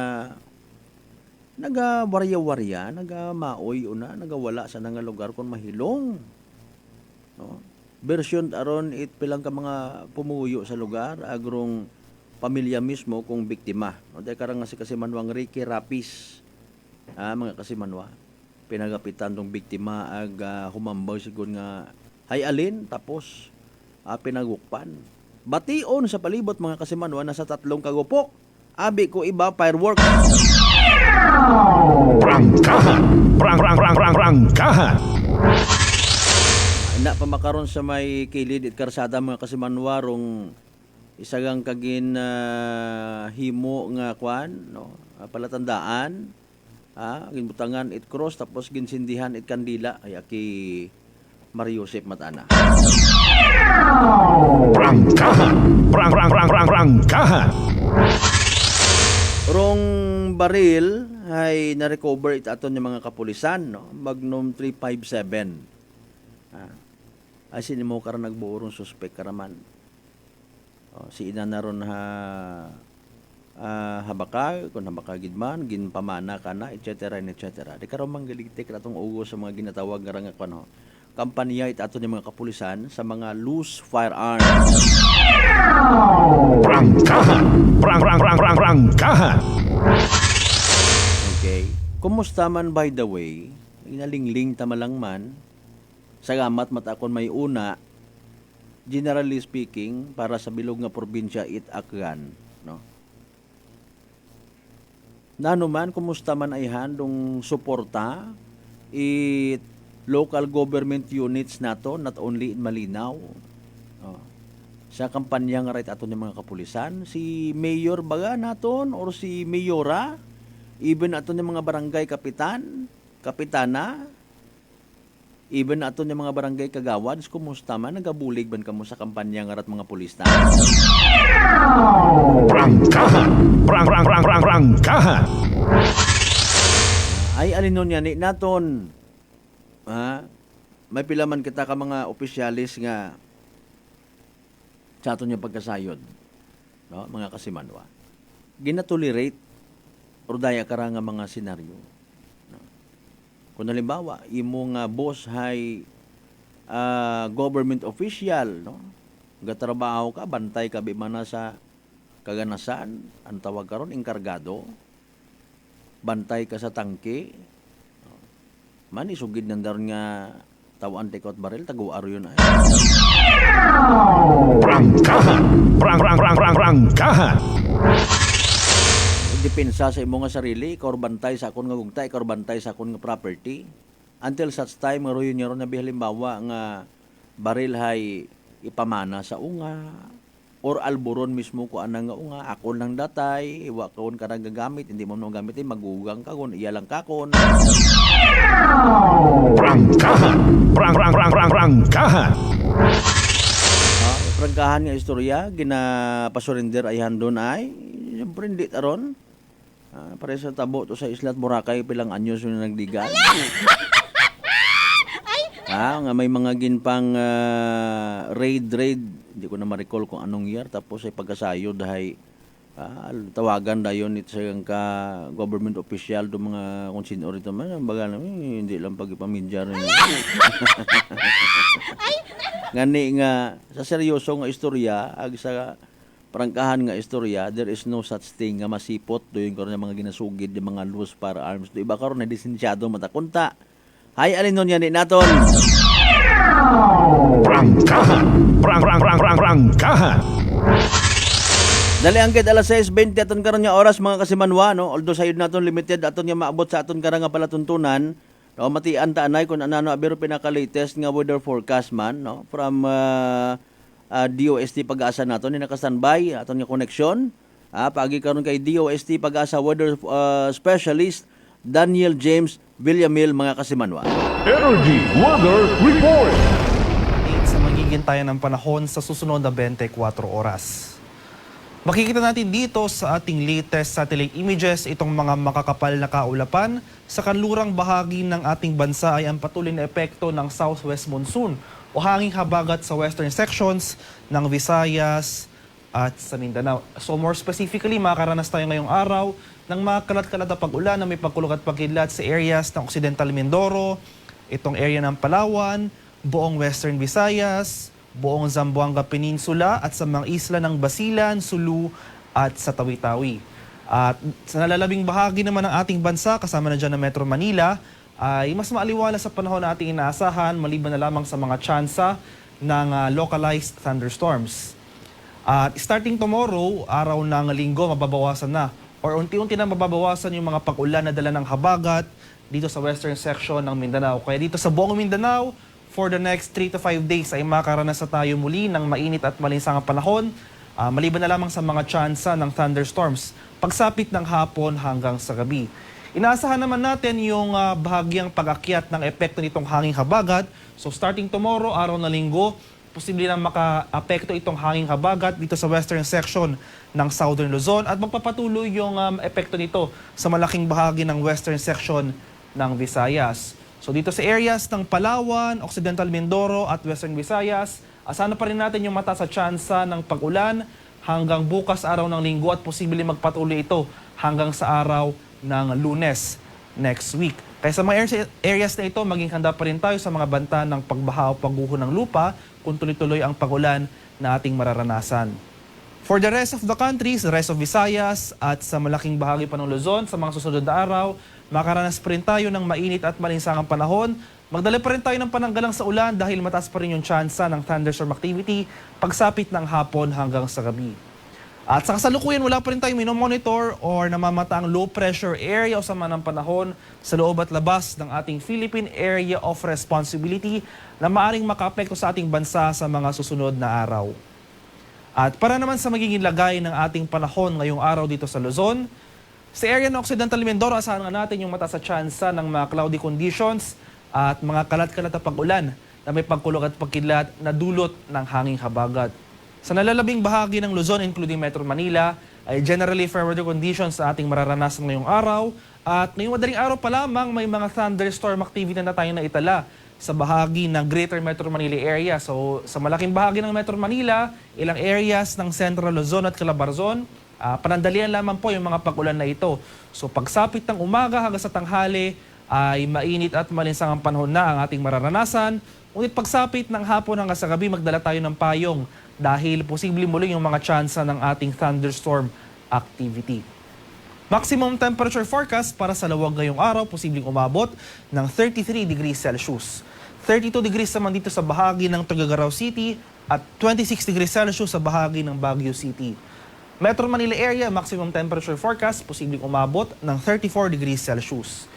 nagawarya-warya, nagamaoy una, nagawala sa nga lugar kung mahilong. No? Version aron it pilang ka mga pumuyo sa lugar, agrong pamilya mismo kung biktima. No? Dahil karang nga si Kasimanwang Ricky Rapis, mga Kasimanwa, pinagapitan tong biktima ag humambaw sigon nga hay alin, tapos pinagukpan. Bation sa palibot mga Kasimanwa, nasa 3 kagupok. Abi ko iba, fireworks. Prangkahan! Prangkahan! Na pa makaron sa may kilid at karsada mga Kasimanwarong isagang kagin himo nga kwan, no? Palatandaan, ginbutangan it cross, tapos ginsindihan it kandila, ay aki Mariusip Matana. Prangkahan! Prangkahan! Rong baril ay na-recover it aton yung mga kapulisan, no? Magnum 357. Ay sinimo karon nagbuorong suspect karaman. Si ina naron habaka, kung habaka gidman, ginpamana ka na, etc. Di karon manggalitik atong ugo sa mga ginatawag nga nga kuno. Kampanya it aton yung mga kapulisan sa mga loose firearms. Prangkahan! Prangkahan! Okay. Kumusta man by the way, inalingling tamalang man, salamat matakon may una, generally speaking, para sa bilog nga probinsya it akgan, no? Nanuman, kumusta man ay handong suporta it local government units nato, not only in Malinaw, sa kampanya nga right aton ng mga kapulisan, si Mayor baga naton or si Mayora, even aton ng mga barangay kapitan, kapitana, even aton ng mga barangay kagawads, kumusta man, nagabulig ban kamo sa kampanya nga rat mga pulis na? Prangkahan! Prangkahan! Ay alinon yan naton, may pilaman kita ka mga opisyalis nga sa aton yung pagkasayod, no? Mga Kasimanwa, ginatolerate or daya kara nga mga senaryo, no? Kung halimbawa imo nga boss hay government official, no? Gatrabaho ka, bantay ka bimana sa kaganasan, ang tawag karon enkargado, bantay ka sa tangke, no? Man isugid nandaron nga tawaan take out barrel, taguaro yun ay. Prangkahan! Prangkahan! Depensa sa imo nga sarili, ikaw bantay sa akon nga gugta, ikaw bantay sa akon nga property. Until such time, maroon niya ron na halimbawa nga baril hay ipamana sa unga, or alburon mismo ko anang nga unga, akon lang datay, iwa kaon ka nang gagamit, hindi mo nang gamit, magugang ka kon, iya lang kakon. Prangkahan! Prangkahan! Prangkahan nga istorya, ginapasurrender ay handon ay, siyempre hindi taron. Pare sa tabo to sa Islat Boracay, pilang anyos yung nagdigan. Nga may mga ginpang raid, hindi ko na ma-recall kung anong year, tapos ay pagkasayod ay tawagan dayon ito sa ka government official do mga kung sino rito man baga hindi lang pagipamidya rin. Ngani nga sa seryoso nga istorya ag sa prangkahan nga istorya, there is no such thing nga masipot doon karon mga ginasugid yung mga loose firearms do iba karon na lisensyado matakunta. Hay alin nun yan naton. Prangkahan! Prangkahan! Dali angkit alas 6:20 aton karon nga oras mga Kasimanwa, no? Although sayod naton limited aton nga maabot sa aton karang nga palatuntunan, no? Matian ta anay kun ano abiro pinaka-latest nga weather forecast man, no? From DOST Pag-asa naton ni naka-standby aton nga connection. Pagi karon kay DOST Pag-asa weather specialist Daniel James Villamil mga Kasimanwa. Energy Weather Report. Sa magigintayan ng panahon sa susunod na 24 oras. Makikita natin dito sa ating latest satellite images itong mga makakapal na kaulapan sa kanlurang bahagi ng ating bansa ay ang patuloy na epekto ng southwest monsoon o hanging habagat sa western sections ng Visayas, at sa Mindanao. So more specifically, makakaranas tayo ngayong araw ng mga kalat-kalat na pag-ulan na may pagkulog at pagkidlat sa areas ng Occidental Mindoro, itong area ng Palawan, buong Western Visayas, buong Zamboanga Peninsula at sa mga isla ng Basilan, Sulu at sa Tawi-Tawi. At sa nalalabing bahagi naman ng ating bansa, kasama na dyan ng Metro Manila, ay mas maaliwala sa panahon na ating inaasahan maliban na lamang sa mga tsansa ng localized thunderstorms. At starting tomorrow, araw ng linggo, mababawasan na or unti-unti na mababawasan yung mga pag-ulan na dala ng habagat dito sa western section ng Mindanao. Kaya dito sa buong Mindanao, for the next 3 to 5 days ay makaranas na tayo muli ng mainit at malinsangang panahon, maliban na lamang sa mga tsansa ng thunderstorms pagsapit ng hapon hanggang sa gabi. Inaasahan naman natin yung bahagyang pag-akyat ng epekto nitong hanging habagat. So starting tomorrow, araw na linggo, posible na maka-apekto itong hanging habagat dito sa western section ng Southern Luzon at magpapatuloy yung epekto nito sa malaking bahagi ng western section ng Visayas. So dito sa areas ng Palawan, Occidental Mindoro at Western Visayas, asahan pa rin natin yung mataas sa tsansa ng pag-ulan hanggang bukas araw ng linggo at posibleng magpatuloy ito hanggang sa araw ng Lunes next week. Kaya sa mga areas na ito, maging handa pa rin tayo sa mga banta ng pagbaha o pagguho ng lupa kung tuloy-tuloy ang pag-ulan na ating mararanasan. For the rest of the country, sa rest of Visayas at sa malaking bahagi pa ng Luzon, sa mga susunod na araw, makaranas pa rin tayo ng mainit at malinsangang panahon. Magdala pa rin tayo ng pananggalang sa ulan dahil mataas pa rin yung tsansa ng thunderstorm activity pagsapit ng hapon hanggang sa gabi. At sa kasalukuyan, wala pa rin tayo minomonitor or namamataang low pressure area o sama ng panahon sa loob at labas ng ating Philippine Area of Responsibility na maaaring makaapekto sa ating bansa sa mga susunod na araw. At para naman sa magiging lagay ng ating panahon ngayong araw dito sa Luzon, sa area ng Occidental Mindoro, asahan nga natin yung mataas sa tsansa ng mga cloudy conditions at mga kalat-kalat na pag-ulan na may pagkulog at pagkidlat na dulot ng hanging habagat. Sa nalalabing bahagi ng Luzon, including Metro Manila, ay generally fair weather conditions sa ating mararanasan ngayong araw. At ngayong madaling araw pa lamang, may mga thunderstorm activity na tayo na itala sa bahagi ng Greater Metro Manila area. So, sa malaking bahagi ng Metro Manila, ilang areas ng Central Luzon at Calabarzon, panandalian lamang po yung mga pag-ulan na ito. So, pagsapit ng umaga hanggang sa tanghali, ay mainit at malinsangang panahon na ang ating mararanasan. Ngunit pagsapit ng hapon hanggang sa gabi, magdala tayo ng payong dahil posible muli yung mga tsansa ng ating thunderstorm activity. Maximum temperature forecast para sa Lawag ngayong araw, posibleng umabot ng 33 degrees Celsius. 32 degrees naman dito sa bahagi ng Tuguegarao City at 26 degrees Celsius sa bahagi ng Baguio City. Metro Manila area, maximum temperature forecast, posibleng umabot ng 34 degrees Celsius.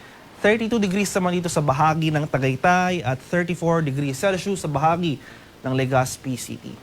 32 degrees naman dito sa bahagi ng Tagaytay at 34 degrees Celsius sa bahagi ng Legazpi City.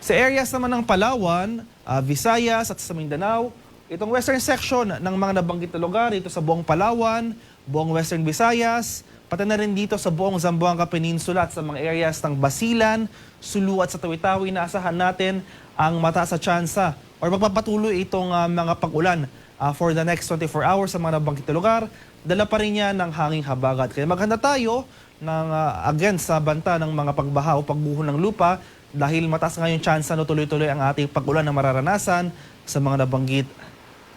Sa areas naman ng Palawan, Visayas at sa Mindanao, itong western section ng mga nabanggit na lugar dito sa buong Palawan, buong Western Visayas, pati na rin dito sa buong Zamboanga Peninsula at sa mga areas ng Basilan, Sulu at sa Tawi-Tawi, naasahan natin ang mataas sa tsansa or magpapatuloy itong mga pag-ulan for the next 24 hours sa mga nabanggit na lugar. Dala pa rin niya ng hanging habagat. Kaya maghanda tayo ng, again sa banta ng mga pagbaha o pagguho ng lupa dahil mataas nga yung tsansa na tuloy-tuloy ang ating pag-ulan na mararanasan sa mga nabanggit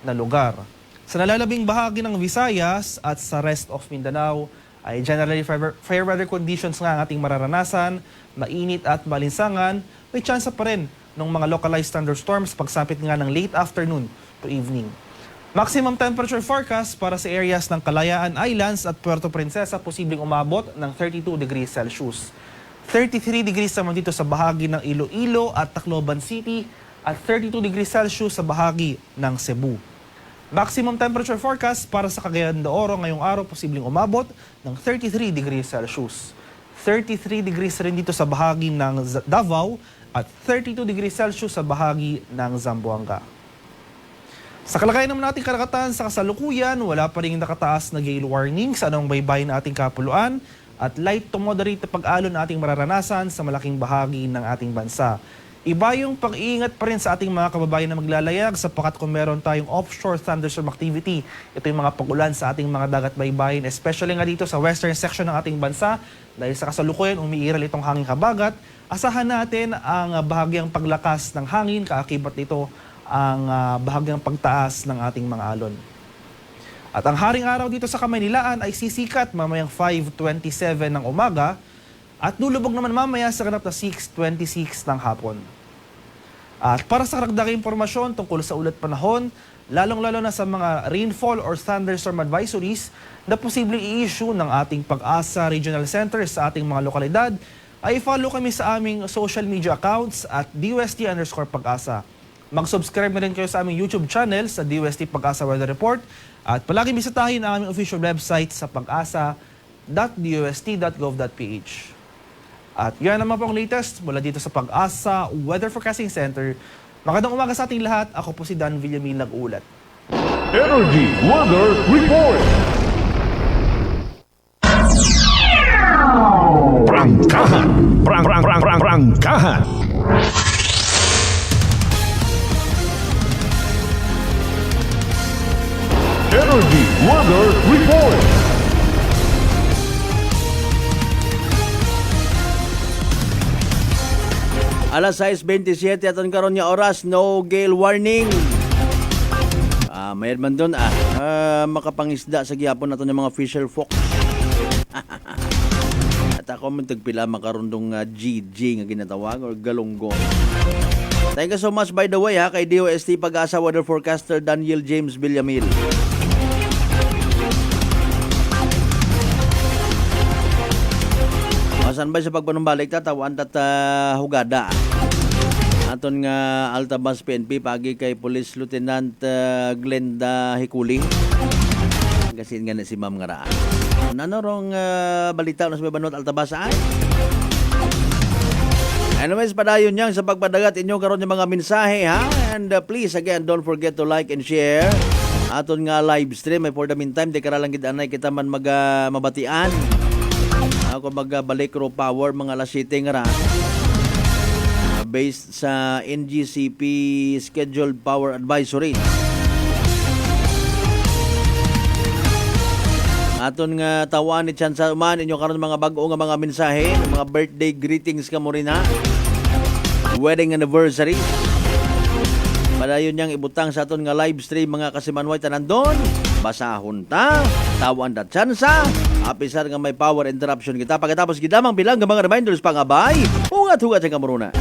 na lugar. Sa nalalabing bahagi ng Visayas at sa rest of Mindanao ay generally fair weather conditions nga ang ating mararanasan, mainit at malinsangan, may tsansa pa rin ng mga localized thunderstorms pagsapit nga ng late afternoon to evening. Maximum temperature forecast para sa areas ng Kalayaan Islands at Puerto Princesa, posibleng umabot ng 32 degrees Celsius. 33 degrees naman dito sa bahagi ng Iloilo at Tacloban City at 32 degrees Celsius sa bahagi ng Cebu. Maximum temperature forecast para sa Cagayan de Oro ngayong araw, posibleng umabot ng 33 degrees Celsius. 33 degrees rin dito sa bahagi ng Davao at 32 degrees Celsius sa bahagi ng Zamboanga. Sa kalagayan naman nating karagatan sa kasalukuyan, wala pa rin nakataas na gale warning sa anong baybayin na ating kapuluan at light to moderate na pag-alon na ating mararanasan sa malaking bahagi ng ating bansa. Iba yung pag-iingat pa rin sa ating mga kababayan na maglalayag sapagkat kung meron tayong offshore thunderstorm activity, ito yung mga pag-ulan sa ating mga dagat baybayin, especially nga dito sa western section ng ating bansa dahil sa kasalukuyan umiiral itong hanging habagat Asahan natin ang bahagyang paglakas ng hangin, kaakibat nito ang bahagyang pagtaas ng ating mga alon. At ang haring araw dito sa Kamaynilaan ay sisikat mamayang 5:27 ng umaga at lulubog naman mamaya sa ganap na 6:26 ng hapon. At para sa karagdagang impormasyon tungkol sa ulat panahon, lalong-lalo na sa mga rainfall or thunderstorm advisories na posibleng i-issue ng ating Pag-asa Regional Center sa ating mga lokalidad, ay follow kami sa aming social media accounts at DUST_Pag-asa. Mag-subscribe na rin kayo sa aming YouTube channel sa DUST Pag-asa Weather Report at palagi bisitahin ang aming official website sa pag-asa.dust.gov.ph. At yan naman po ang latest mula dito sa Pag-asa Weather Forecasting Center. Magandang umaga sa ating lahat. Ako po si Dan Villamil nag-uulat. Energy Weather Report. Prangkahan. Prangkahan. Energy Weather Report. Alas 6:27 aton karon nga oras, no gale warning. Mayroon man doon makapangisda sa gihapon nato ng mga fisher folk. At ako man tagpila makarundong GG nga ginatawag or galunggong. Thank you so much by the way kay DOST Pag-asa Weather Forecaster Daniel James Villamil. Masan ba sa pagpanumbalik tatawan hugada. Aton nga Altabas PNP pagi kay Police Lieutenant Glenda Hikuli. Kasi nga na si Ma'am nga raan. Nanorong balita na sa Banot Altabas ay? Anyways, padayon niyang sa pagpadagat inyo karon yung mga mensahe and please again don't forget to like and share aton nga live stream. For the meantime, di karalang gid anay kita man mabatian. Ako magbalik raw power mga alas 7 nga ra. Based sa NGCP Scheduled Power Advisory. Aton nga tawan ni Chansa man inyo karon mga bag-o nga mga mensahe, mga birthday greetings ka mo rin wedding anniversary. Padayon niyang ibutang sa aton nga live stream mga kasimanway tanan doon. Basahon ta, tawan da Chansa. Apisar nga may power interruption kita. Pagkatapos gidamang bilang nga mga reminders pangabay. Hugat-hugat sa kamuruna.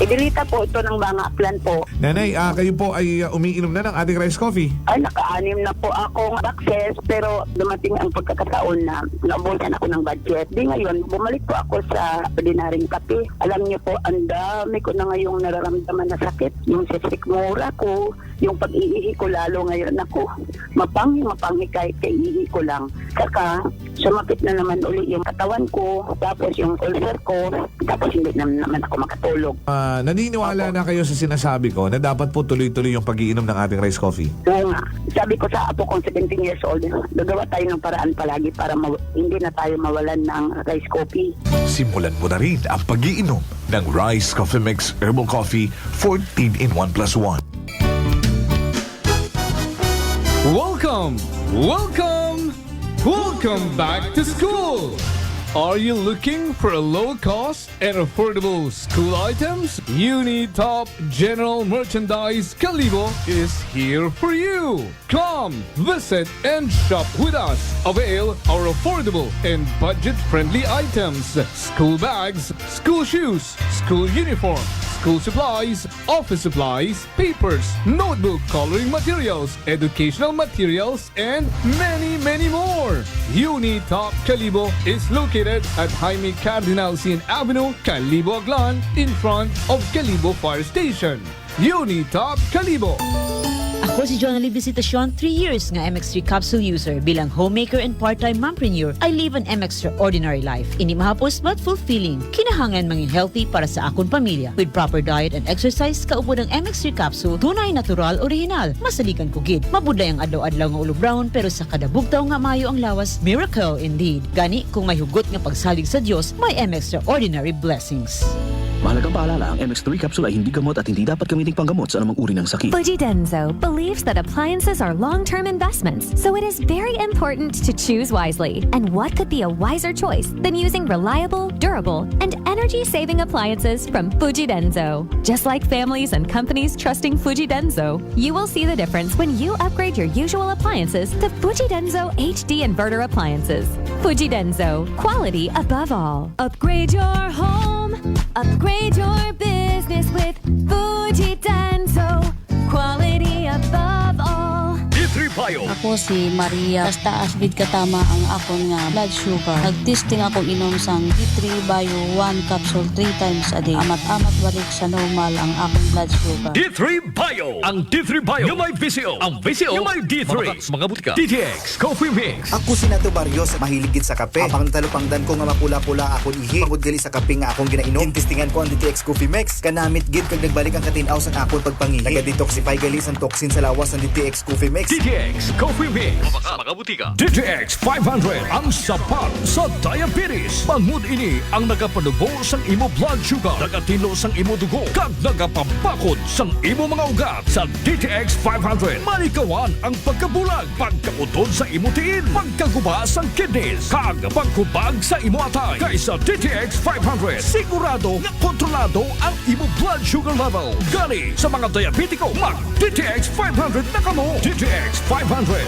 Idelita po ito ng mga plan po. Nanay, kayo po ay umiinom na ng ating rice coffee? Ay, naka-anim na po akong access pero dumating ang pagkakataon na naubusan ako ng budget. Di ngayon, bumalik po ako sa ordinaryong kape. Alam niyo po, ang dami ko na ngayong nararamdaman na sakit. Yung sisikmura ko, yung pag-iihi ko lalo ngayon ako. Mapanghi kahit kaiihi ko lang. Saka, sumapit na naman uli yung katawan ko, tapos yung ulcer ko, tapos hindi naman ako makatulog. Naniniwala na kayo sa sinasabi ko na dapat po tuloy-tuloy yung pag-iinom ng ating rice coffee? Oo nga. Sabi ko sa apo kong 17 years old, gagawa tayo ng paraan palagi para hindi na tayo mawalan ng rice coffee. Simulan mo na rin ang pag-iinom ng Rice Coffee Mix Herbal Coffee 14 in 1 plus 1. Welcome back to school. Are you looking for a low-cost and affordable school items? Unitop General Merchandise Kalibo is here for you. Come, visit, and shop with us. Avail our affordable and budget-friendly items. School bags, school shoes, school uniform, school supplies, office supplies, papers, notebook coloring materials, educational materials, and many, many more. Unitop Kalibo is located at Jaime Cardinal Sin Avenue, Kalibo, Aglan, in front of Kalibo Fire Station. Unitop Kalibo. Ako si Jonali Visitacion, 3 years nga MX3 capsule user. Bilang homemaker and part-time mompreneur, I live an extraordinary life. Ini mahapos but fulfilling. Kinahangan mangin healthy para sa akong pamilya. With proper diet and exercise, kaupo ng MX3 capsule, tunay, natural, original. Masaligan ko gid. Mabuday ang adlaw-adlaw nga ulo brown, pero sa kada bugtaw nga mayo ang lawas, miracle indeed. Gani, kung may hugot nga pagsalig sa Dios, may extraordinary blessings. Mahalagang paalala, ang MX3 capsule ay hindi gamot at hindi dapat gamitin panggamot sa anumang uri ng sakit. Fujidenzo believes that appliances are long-term investments, so it is very important to choose wisely. And what could be a wiser choice than using reliable, durable, and energy-saving appliances from Fujidenzo? Just like families and companies trusting Fujidenzo, you will see the difference when you upgrade your usual appliances to Fujidenzo HD inverter appliances. Fujidenzo, quality above all. Upgrade your home, upgrade your business with Fujidenzo, quality above all. D3 Bio. Ako si Maria. Basta asbid katama ang akon nga blood sugar. Nagtesting akong inom sang D3 Bio 1 capsule 3 times a day. Amat-amat balik sa normal ang akong blood sugar. D3 Bio. Ang D3 Bio yung may VCO. Ang VCO yung may D3. Mabakaks, mga butika. DTX Coffee Mix. Ako si Nato Barrios, mahiligid sa kape. Apang talupangdan ko nga mapula-pula akong ihi. Pagod gali sa kape nga akong ginainom. Tintistingan ko ang DTX Coffee Mix. Kanamit gid kag nagbalik ang katinaw sa akong pagpangihi. Naga-detoxify gali sa toxin sa lawas ng DTX Coffee Mix. DTX Coffee Mix. Mabakaks, mga butika. DTX 500 ang sapat sa diabetes. Bangod ini ang nagapanubo sang imo blood sugar, nagatilo sang imo dugo, kag nagapabakod sang imo mga ugat. Sa DTX 500, malikawan ang pagkabulag, pagkautod sa imo tiin, pagkaguba sang kidneys, kag pagkubag sa imo atay. Kaysa DTX 500, sigurado nga kontrolado ang imo blood sugar level. Gali sa mga diabetiko, mag DTX 500 na kamo. DTX 500.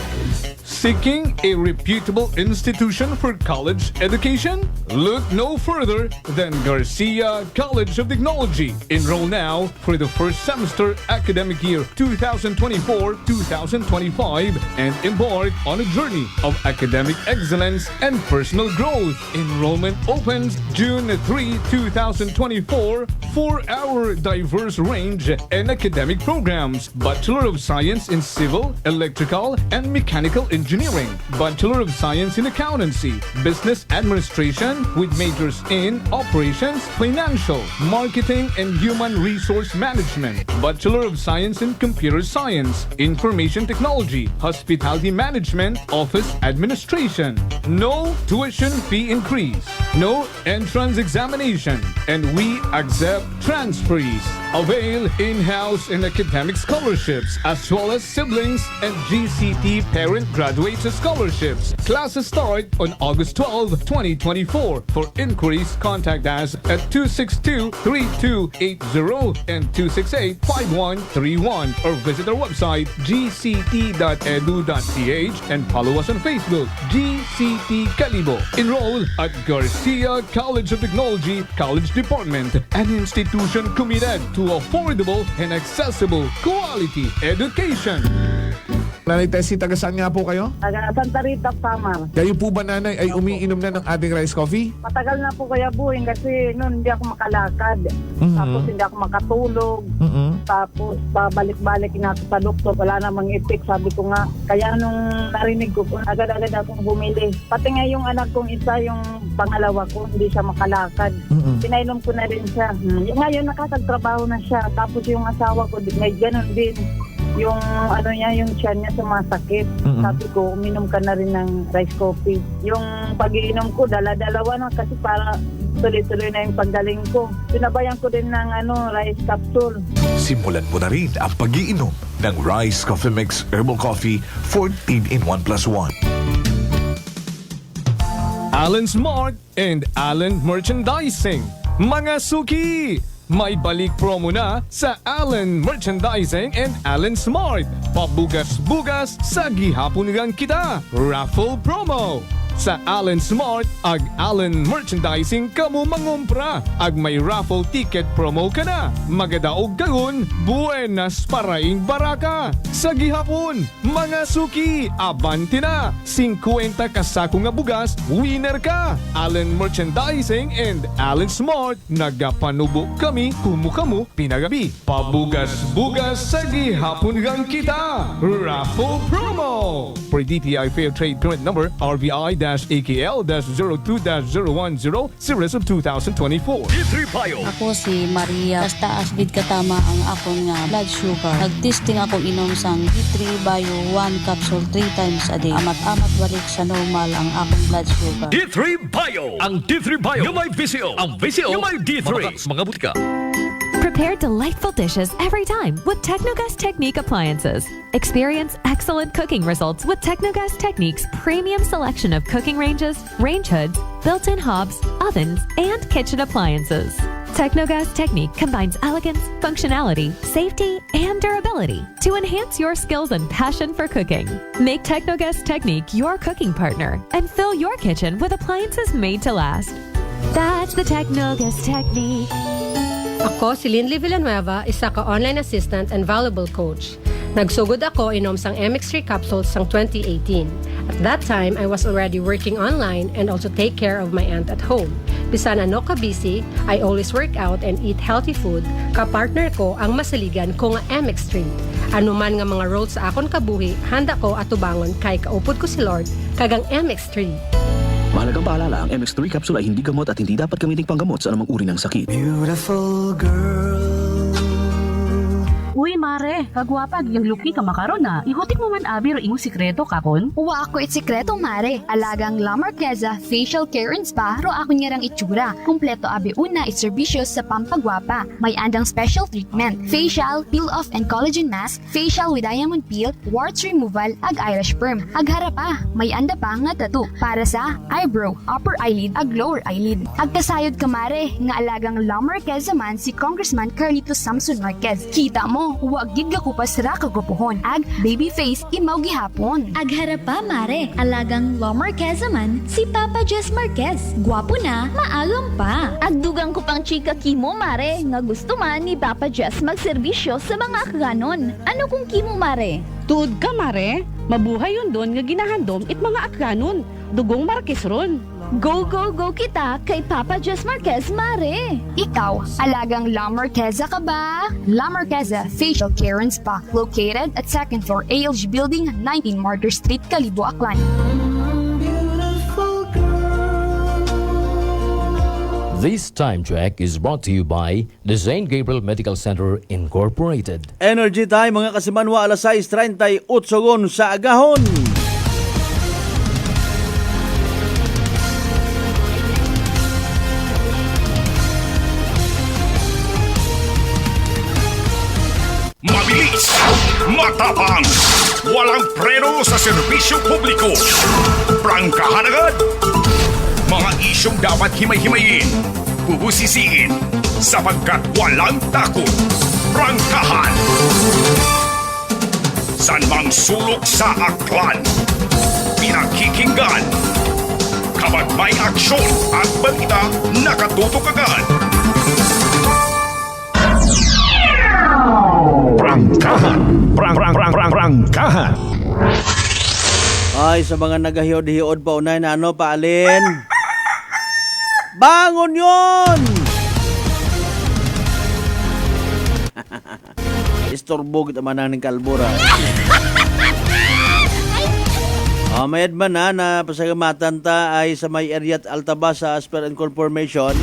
Seeking a reputable institution for college education? Look no further than Garcia College of Technology. Enroll now for the first semester academic year 2024-2025 and embark on a journey of academic excellence and personal growth. Enrollment opens June 3, 2024 for our diverse range and academic programs. Bachelor of Science in Civil, Electrical, and Mechanical Engineering, Bachelor of Science in Accountancy, Business Administration with majors in Operations, Financial, Marketing, and Human Resource Management, Bachelor of Science in Computer Science, Information Technology, Hospitality Management, Office Administration. No tuition fee increase, no entrance examination, and we accept transferees. Avail in-house and academic scholarships as well as siblings and GCT parent graduate scholarships. Classes start on August 12, 2024. For inquiries, contact us at 262-3280 and 268-5131 or visit our website gct.edu.ph and follow us on Facebook, GCT Calibo. Enroll at Garcia College of Technology College Department, an institution committed to affordable and accessible quality education. Nanay Tessie, taga saan nga po kayo? Taga Santa Rita, Samar. Kayo po ba, nanay, ay umiinom na ng ating rice coffee? Matagal na po Kuya Buing kasi noon hindi ako makalakad. Tapos hindi ako makatulog. Tapos pabalik-balik na ako sa doktor. Wala namang effect. Sabi ko nga, kaya nung narinig ko, agad-agad akong bumili. Pati nga yung anak kong isa, yung pangalawa ko, hindi siya makalakad. Pinainom ko na rin siya. Ngayon nakakagtrabaho na siya. Tapos yung asawa ko, may ganun din. Yung ano niya, yung tiyan niya sumasakit. Sabi ko, uminom ka na rin ng rice coffee. Yung pag-iinom ko, dala-dalawa na kasi para tuloy-tuloy na yung paggaling ko. Sinabayan ko din ng rice capsule. Simulan mo na rin ang pag-iinom ng Rice Coffee Mix Herbal Coffee 14 in 1 plus 1. Allen Smart and Allen Merchandising. Mga suki! May balik promo na sa Allen Merchandising and Allen Smart. Pabugas-bugas sa gihapon ngang kita. Raffle promo. Sa Allen Smart, ag Allen Merchandising kamo mangumpra. Ag may raffle ticket promo ka na. Magadaog gayon, buenas paraing baraka. Sa gihapon, mga suki, abanti na. 50 kasako nga bugas, winner ka. Allen Merchandising and Allen Smart, nagapanubo kami, kumukamu, pinagabi. Pabugas-bugas sa gihapon gang kita. Raffle promo. For DTI Fair Trade Permit Number, RVI D3-AKL-02-010 series of 2024. D3 Bio. Ako si Maria. Taas vid katama ang akon nga blood sugar. Nagtesting ako inom sang D3 Bio 1 capsule 3 times a day. Amat-amat balik sa normal ang akong blood sugar. D3 Bio. Ang D3 Bio yung may VCO. Ang VCO yung may D3. Mga butika. Prepare delightful dishes every time with Technogas Technique appliances. Experience excellent cooking results with Technogas Technique's premium selection of cooking ranges, range hoods, built-in hobs, ovens, and kitchen appliances. Technogas Technique combines elegance, functionality, safety, and durability to enhance your skills and passion for cooking. Make Technogas Technique your cooking partner and fill your kitchen with appliances made to last. That's the Technogas Technique. Ako si Linley Villanueva, isa ka online assistant and valuable coach. Nagsugod ako inom sang MX3 capsules sang 2018. At that time, I was already working online and also take care of my aunt at home. Bisan ano ka busy, I always work out and eat healthy food. Kapartner ko ang masaligan ko nga MX3. Ano man nga mga roles sa akon kabuhi, handa ko atubangon kay kaupod ko si Lord kagang MX3. Mahalagang paalala, ang MX3 capsule ay hindi gamot at hindi dapat gamiting panggamot sa anumang uri ng sakit. Beautiful girl. Uy, mare, kagwapag, yung luki ka makaron na. Ihutik mo man abi ro imong sikreto kakon. Uwa ako sikreto, mare. Alagang La Marqueza Facial Care and Spa ro ako niyarang itsura. Kumpleto abi una iserbisyo sa pampagwapa. May andang special treatment, facial, peel-off and collagen mask, facial with diamond peel, warts removal, ag Irish perm. Ag harapa, may anda pa nga tattoo para sa eyebrow, upper eyelid, ag lower eyelid. Ag kasayod ka, mare, nga alagang La Marqueza man si Congressman Carlito Samson Marquez. Kita mo, huwag gid ka kupas ra kagupuhon. Ag baby face imaw gihapon. Ag harapa, mare. Alagang La Marqueza man si Papa Jess Marquez. Gwapo na, maagam pa. Ag dugang ko pang chika kimo, mare, nga gusto man ni Papa Jess magserbisyo sa mga akganon. Ano kung kimo, mare? Tuod ka, mare. Mabuhay yun doon nga ginahandom it mga akganon. Dugong Marquez ron. Go, go, go kita kay Papa Jess Marquez, mare! Ikaw, alagang La Marqueza ka ba? La Marqueza Facial Care and Spa, located at 2nd floor ALG Building, 19 Martyr Street, Kalibo, Aklan. This time check is brought to you by the St. Gabriel Medical Center Incorporated. Energy time mga kasimanwa, alas 6:38 sa agahon. Mabilis, matapang, walang preno sa serbisyo publiko. Prangkahan agad. Mga isyong dapat himay-himayin, bubusisiin, sapagkat walang takot. Prangkahan. San mang sulok sa aklan, pinakikinggan. Kapag may aksyon at balita, nakatutok agad. Prangkahan. Prangkahan. Ay, sa mga nagahiod-hiod pa unay na ano, paalin. Bangon yon! Istorbo kita manang ng kalbura. Mayad man na pasagamatan ta ay sa may area at Altabas sa Asper and Confirmation.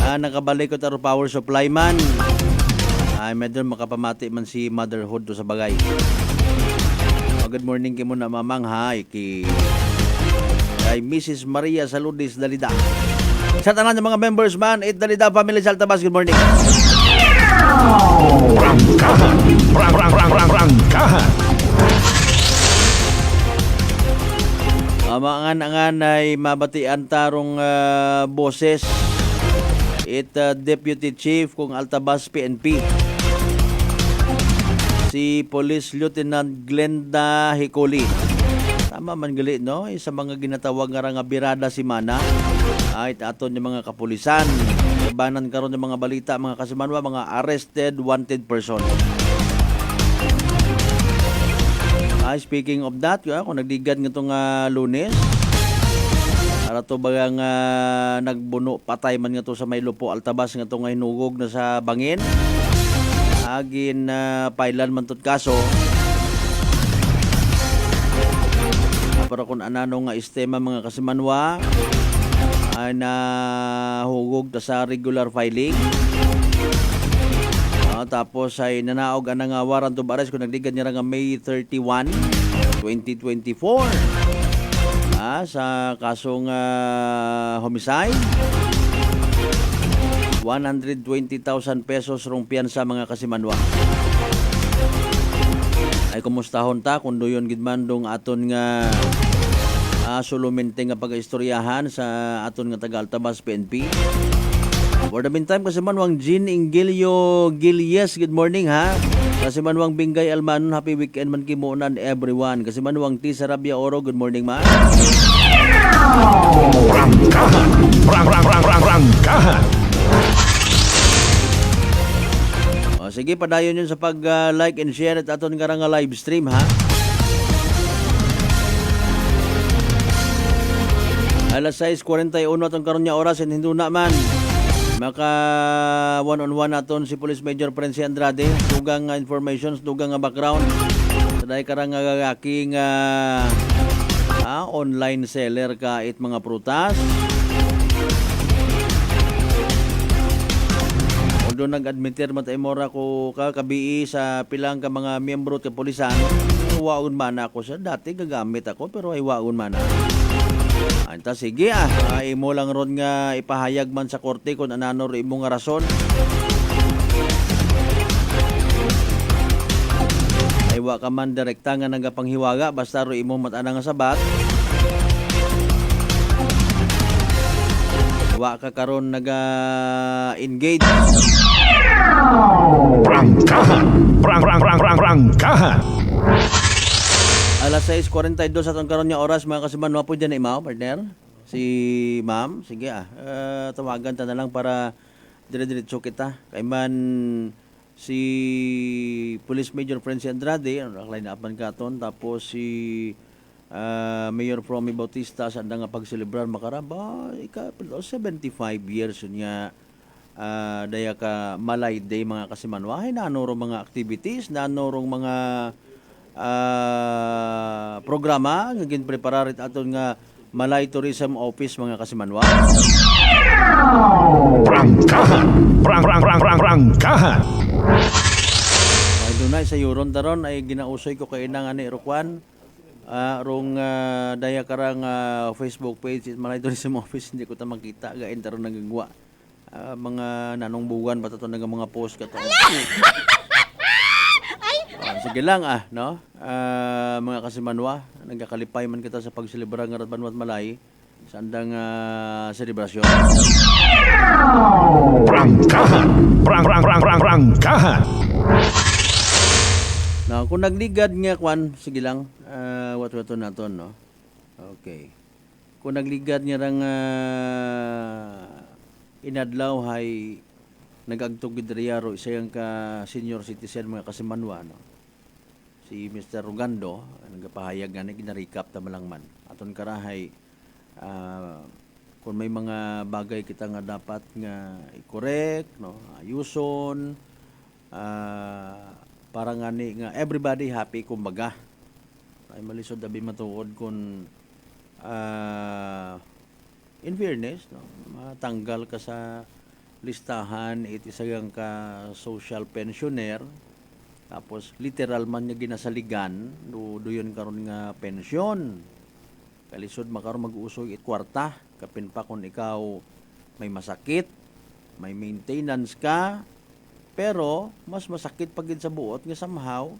Nakabalik ko taro power supply man. Ay, medyo makapamati man si motherhood to sa bagay. Good morning kay mo na mamang hay kay Mrs. Maria Saludis Dalida. Sa tanan ng mga members man, Dalida Family sa Altabas, good morning. Prangkahan. Maangan-angan ay mabatian tarong boses. Deputy Chief kung Altabas PNP. Si Police Lieutenant Glenda Hicoli. Tama man gali, no? Sa mga ginatawag nga birada si Mana. Ay aton yung mga kapulisan. Labanan karon yung mga balita, mga kasimanwa, mga arrested, wanted person. Speaking of that, kung nagdigad ng itong Lunes, para to bagang nagbuno patay man nga to sa may Lupo Altabas nga to nga hinugog na sa bangin. Agin pailan man tot kaso. para kung anano nga istema mga kasimanwa ay nahugog ta sa regular filing. Tapos ay nanaog ang nga warrant of arrest kung nagligad niya nga May 31, 2024 sa kasong homicide. 120,000 pesos rong piyansa mga kasimanwa. Ay kumustahon ta kung doyon gidmandong aton nga sulumente nga pag-istoryahan sa aton nga taga Altabas PNP. For the meantime, kasimanwang Jean Ingilio Gilies, good morning ha. Kasimanwang Bingay Almanon, happy weekend man kimunan everyone. Kasimanwang T. Sarabia Oro, good morning ma. Prangkahan. Sige, padayon yun sa pag-like and share at aton nga nga live stream ha. Alas 6:41 atong karon nga oras and hindi na man. Maka one-on-one naton si Police Major Prensi Andrade. Dugang information, dugang background. Saday karang aking online seller ka it mga prutas. Although nag-admitter mataimora ko kabii sa pilang ka mga miyembro ka pulisan, waon man ako sa dati gagamit ako pero ay waon man. Anta sige imo lang ron nga ipahayag man sa korte kung anano ro imo nga rason. Ay wa ka man direkta nga nagapanghiwaga basta ro imo mat-ana nga sabat. Wa ka karon naga-engage. Prangkahan. Alas 6:42 sa atong karon nga oras mga kasimanwa po dyan imaw, partner. Si ma'am, sige tawagan ta na lang para dire-diretso kita. Kay man si Police Major Prensi Andrade, line up man katon, tapos si Mayor Promy Bautista sa nga pagselebrar makaraba 75 years niya daya ka Malay Day mga kasimanwa. Ay nanoro mga activities, nanorong mga programa nga ginprepararit aton nga Malay Tourism Office mga kasimanwa. Prangkahan. Ay dunay sa yuron taron ay ginausoy ko kay nang ani Rokwan rong daya karang Facebook page Malay Tourism Office, hindi ko ta makita gain taron nagagwa mga nanong buwan pataton nga mga post kato. Sige lang no? Mga kasimanwa, nagkakalipay man kita sa pagselebrar ng Banwat Malay sa andang selebrasyon. Prangkahan. No, kung nagligad nga kwan, sige lang, wat-wato naton, no? Okay. Kung nagligad nga rang inadlaw hay nagagtog gidriyaro isa yang ka senior citizen mga kasimanwa, no? Si Mr. Rugando, nagapahayag nga, ginaricap ta malang man. Aton karahay, kung may mga bagay kita nga dapat nga i-correct, no? Ayuson, para nga ni nga everybody happy, kumbaga. Ay malisod dabi matuod kung in fairness, no? Matanggal ka sa listahan, itisagang ka social pensioner, tapos literal man niya ginasaligan doon karon nga pensyon. Kalisod makaron mag-usoy kwarta kapin pa kung ikaw may masakit, may maintenance ka, pero mas masakit pag sa buot nga somehow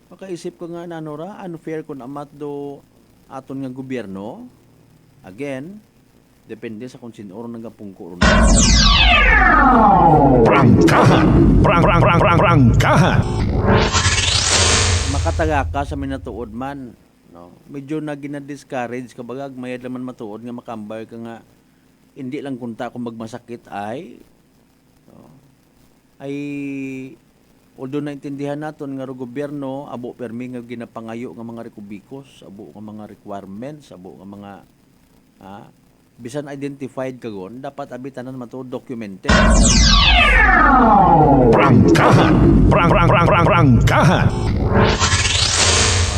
makaisip ko nga nanora unfair kun amat do aton nga gobyerno. Again, depende sa kung sinuro nagapungko ron. Prangkahan. Makataga ka sa minatuod man, no? Medyo na gina-discourage kabagag mayad naman matuod nga makambay ka nga hindi lang kunta kung magmasakit ay no? Ay although naintindihan naton nga ro gobyerno abo permi nga ginapangayo nga mga rekubikos, abo nga mga requirements, abo nga mga bisan identified kagon dapat abitanan matuod documented. Prangkahan.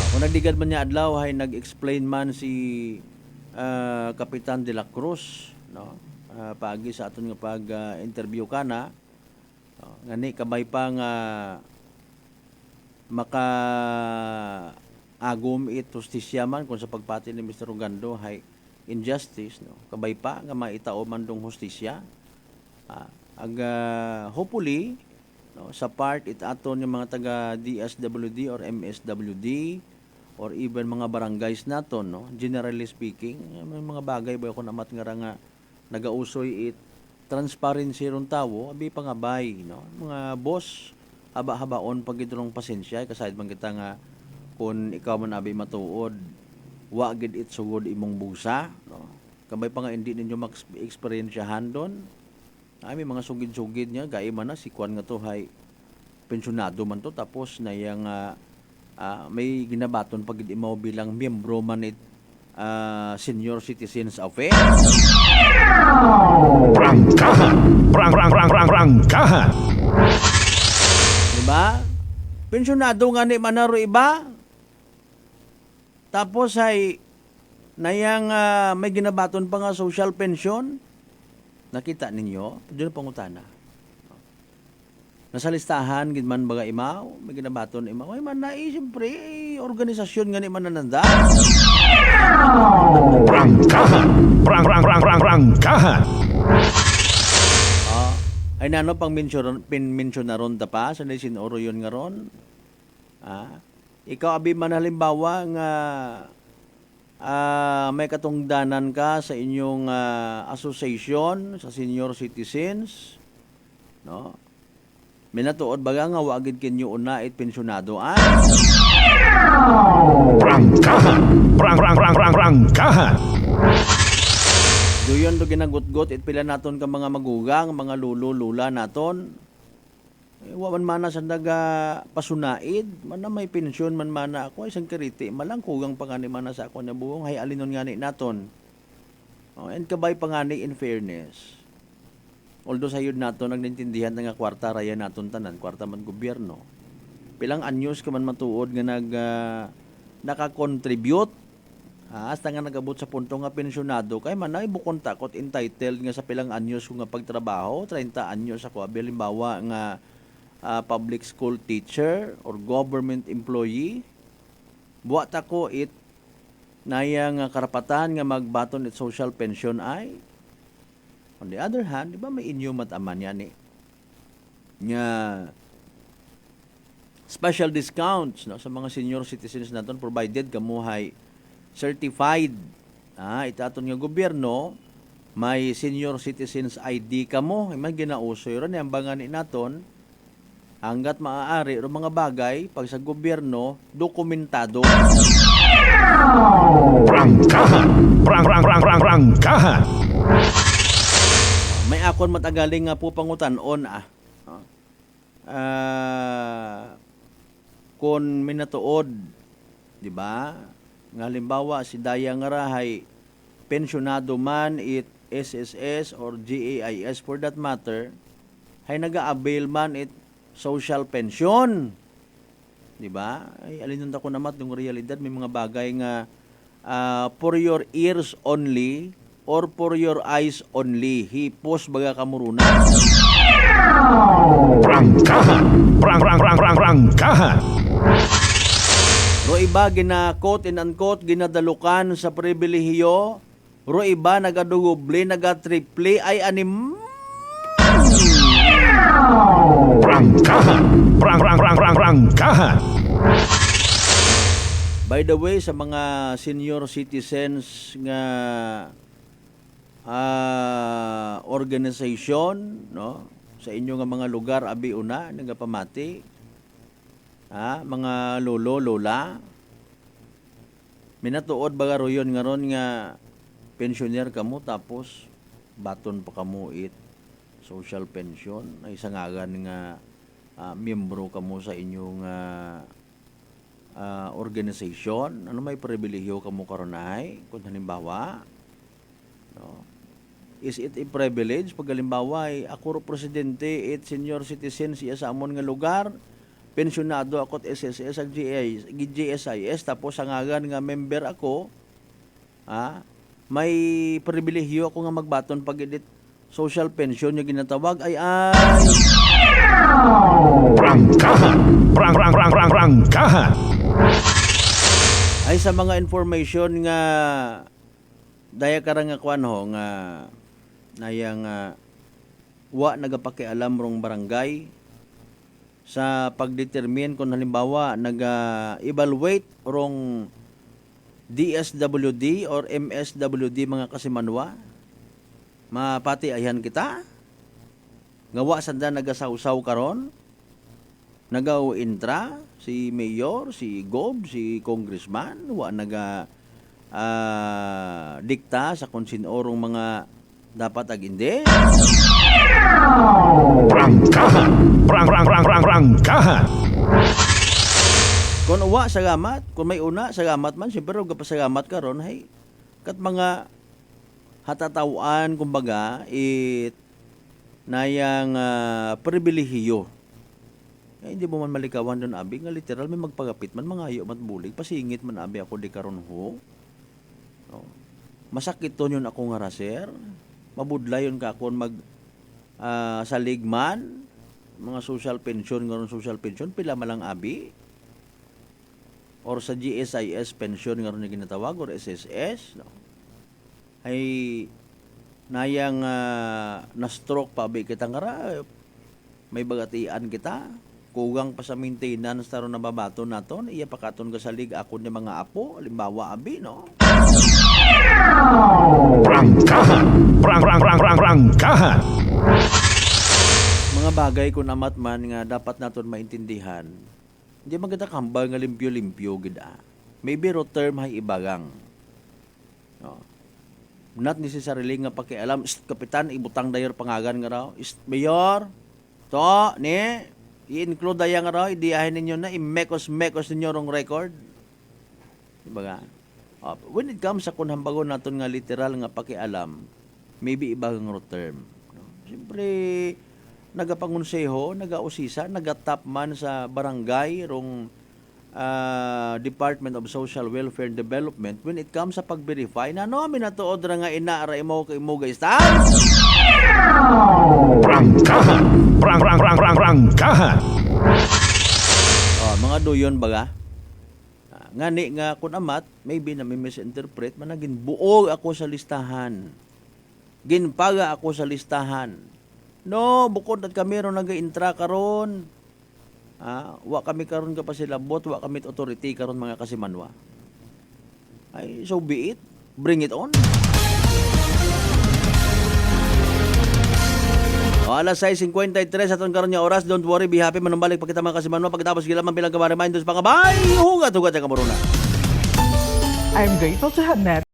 Kung Kung nagdigad man niya adlaw hay nag-explain man si Kapitan de la Cruz, no? Paagi sa aton nga pag-interview kana, ngani kabay pa nga maka agom it justisya man kung sa pagpati ni Mr. Rogando hay injustice, no? Kabay pa nga maitao man dong justisya. Hopefully, no, sa part it aton yung mga taga DSWD or MSWD or even mga barangays naton, no, generally speaking, may mga bagay ba ko namat nga nagausoy it transparency ron tawo abi pangabay, no, mga boss haba-habaon pag idulong pasensya kasayad man kita nga kung ikaw man abi matuod wa gid it sugod imong busa, no, kabay pa nga hindi ninyo mag-experiensyahan don. Ay may mga sugid-sugid niya gay man na si Kwan nga to hay pensyonado man to tapos na yang may ginabaton pag imaw bilang miyembro man it Senior Citizens Affairs. Prangkahan. Diba? Pensyonado nga ni manaro iba. Tapos ay nayang may ginabaton pa nga social pension. Nakita ninyo? Diyan pangutana. Nasa listahan, gidman baga imaw, may ginabaton imaw. Ay man na siyempre, organisasyon nga ni man nananda. Prangkahan. Ay nano pang mention na ron pa, sa sinoro yun nga ron. Ikaw abi man halimbawa nga may katungdanan ka sa inyong association sa senior citizens, no? Minatuod baga nga wagid kinyo una it pensyonado Prangkahan. Doyon do ginagot-got it pila naton ka mga magugang, mga lolo-lula naton. Waman mana sa daga pasunaid, man na may pensyon man mana ako isang kiriti, malang kugang pangani mana sa ako na buong hay alinon ngani naton. And kabay pangani in fairness. Although sayod naton nagnintindihan nga kwarta raya naton tanan, kwarta man gobyerno. Pilang anyos ka man matuod nga naka-contribute hasta nga nagabot sa punto nga pensyonado kay man ay bukon takot entitled nga sa pilang anyos ko nga pagtrabaho, 30 anyos ako halimbawa nga public school teacher or government employee, buwat ako it nayang karapatan nga magbaton it social pension ay. On the other hand, di ba may inyo mataman yan nga special discounts, no, sa mga senior citizens naton provided kamuhay certified itaton nga gobyerno may senior citizens ID kamo may ginausoy ron ang bangani naton hanggat maaari ro mga bagay pag sa gobyerno dokumentado. Prangkahan. May akon matagaling nga po pangutanon kung minatuod, di ba? Nga halimbawa si Daya nga rahay pensyonado man it SSS or GAIS for that matter, hay naga-avail man it social pension. Di ba? Ay alinon ta ko namat yung realidad may mga bagay nga for your ears only or for your eyes only. Hipos baga kamuruna. Prangkahan. Ro iba gina-quote and unquote ginadalukan sa pribilehiyo. Ro iba nagadugoble, nagatriple ay anim. Prangkahan. By the way, sa mga senior citizens nga organization, no, sa inyo nga mga lugar abi una nagapamati, mga lolo lola, minatuod baga royon nga ron nga pensioner kamo tapos baton pa kamo it social pension ay sangagan nga miyembro kamo sa inyong organization. Ano may pribilehiyo kamo karon ay kung halimbawa, no, is it a privilege pag halimbawa ay ako ro presidente it senior citizen siya sa amon nga lugar pensyonado ako at SSS ag GSIS tapos sangagan nga member ako, may pribilehyo ako nga magbaton pag edit social pension yung ginatawag ay Prangkahan! Prangkahan! ay sa mga information nga daya karang nga kuan ho nga nayang wa nagapakialam rong barangay sa pagdetermine kung halimbawa nag-evaluate rong DSWD or MSWD mga kasimanwa, mapati ayan kita ngawa sanda nagasawsaw karon, nagaw-intra si mayor, si gob, si congressman, wa dikta sa kung sinorong mga dapat ag hindi. Prangkahan! Prangkahan! Kung uwa salamat, kung may una salamat man, siyempre huwag pasalamat ka ron, hey, kat mga hatatawan, kumbaga, nayang pribilehiyo. Hindi mo man malikawan doon, abi, nga literal, may magpagapit man, mga ayo matbulig, pasingit man, abi, ako di karon ho. Masakit to yun ako nga raser, mabudla yun ka kung saligman, mga social pension, ngayon social pension, pila malang abi, or sa GSIS pension ngayon na ginatawag, or SSS, no? Ay nayang na-stroke pa abi kita nga may bagatian kita, kugang pa sa maintenance taron na babato naton, iya pakaton ka sa lig ako ni mga apo, halimbawa abi, no? Prangkahan! Prangkahan! Mga bagay kung amat man nga dapat naton maintindihan. Hindi maganda kambal nga limpyo-limpyo gida. Maybe ro term hay ibagang. No. Not necessarily nga pakialam, kapitan ibutang dayor pangagan nga raw. Mayor, to ni i-include daya nga raw, idiyahin ninyo na i-mekos ninyo rong record. Diba? When it comes sa kung hambagon naton nga literal nga pakialam, maybe ibagang ro term. No. Siyempre nagapangonseho, nagausisa, nagatap man sa barangay rong Department of Social Welfare and Development when it comes sa pag-verify na no, minatuod ra nga inaara imo kay mo guys ta. Prangkahan! Prangkahan! Mga duyon baga. Ngani nga kun amat, maybe na may misinterpret man naging buog ako sa listahan. Ginpaga ako sa listahan. No, bukod at kami ron nag-intra karon. Wa kami karon ka pa sila bot, wa kami authority karon mga kasimanwa. Ay, so be it. Bring it on. Alas 6:53 aton karon nga oras. Don't worry, be happy. Manumbalik pa kita mga kasimanwa. Pagkatapos gila man bilang ka-remind sa pangabay. Hugat sa kamuruna. I'm grateful to have met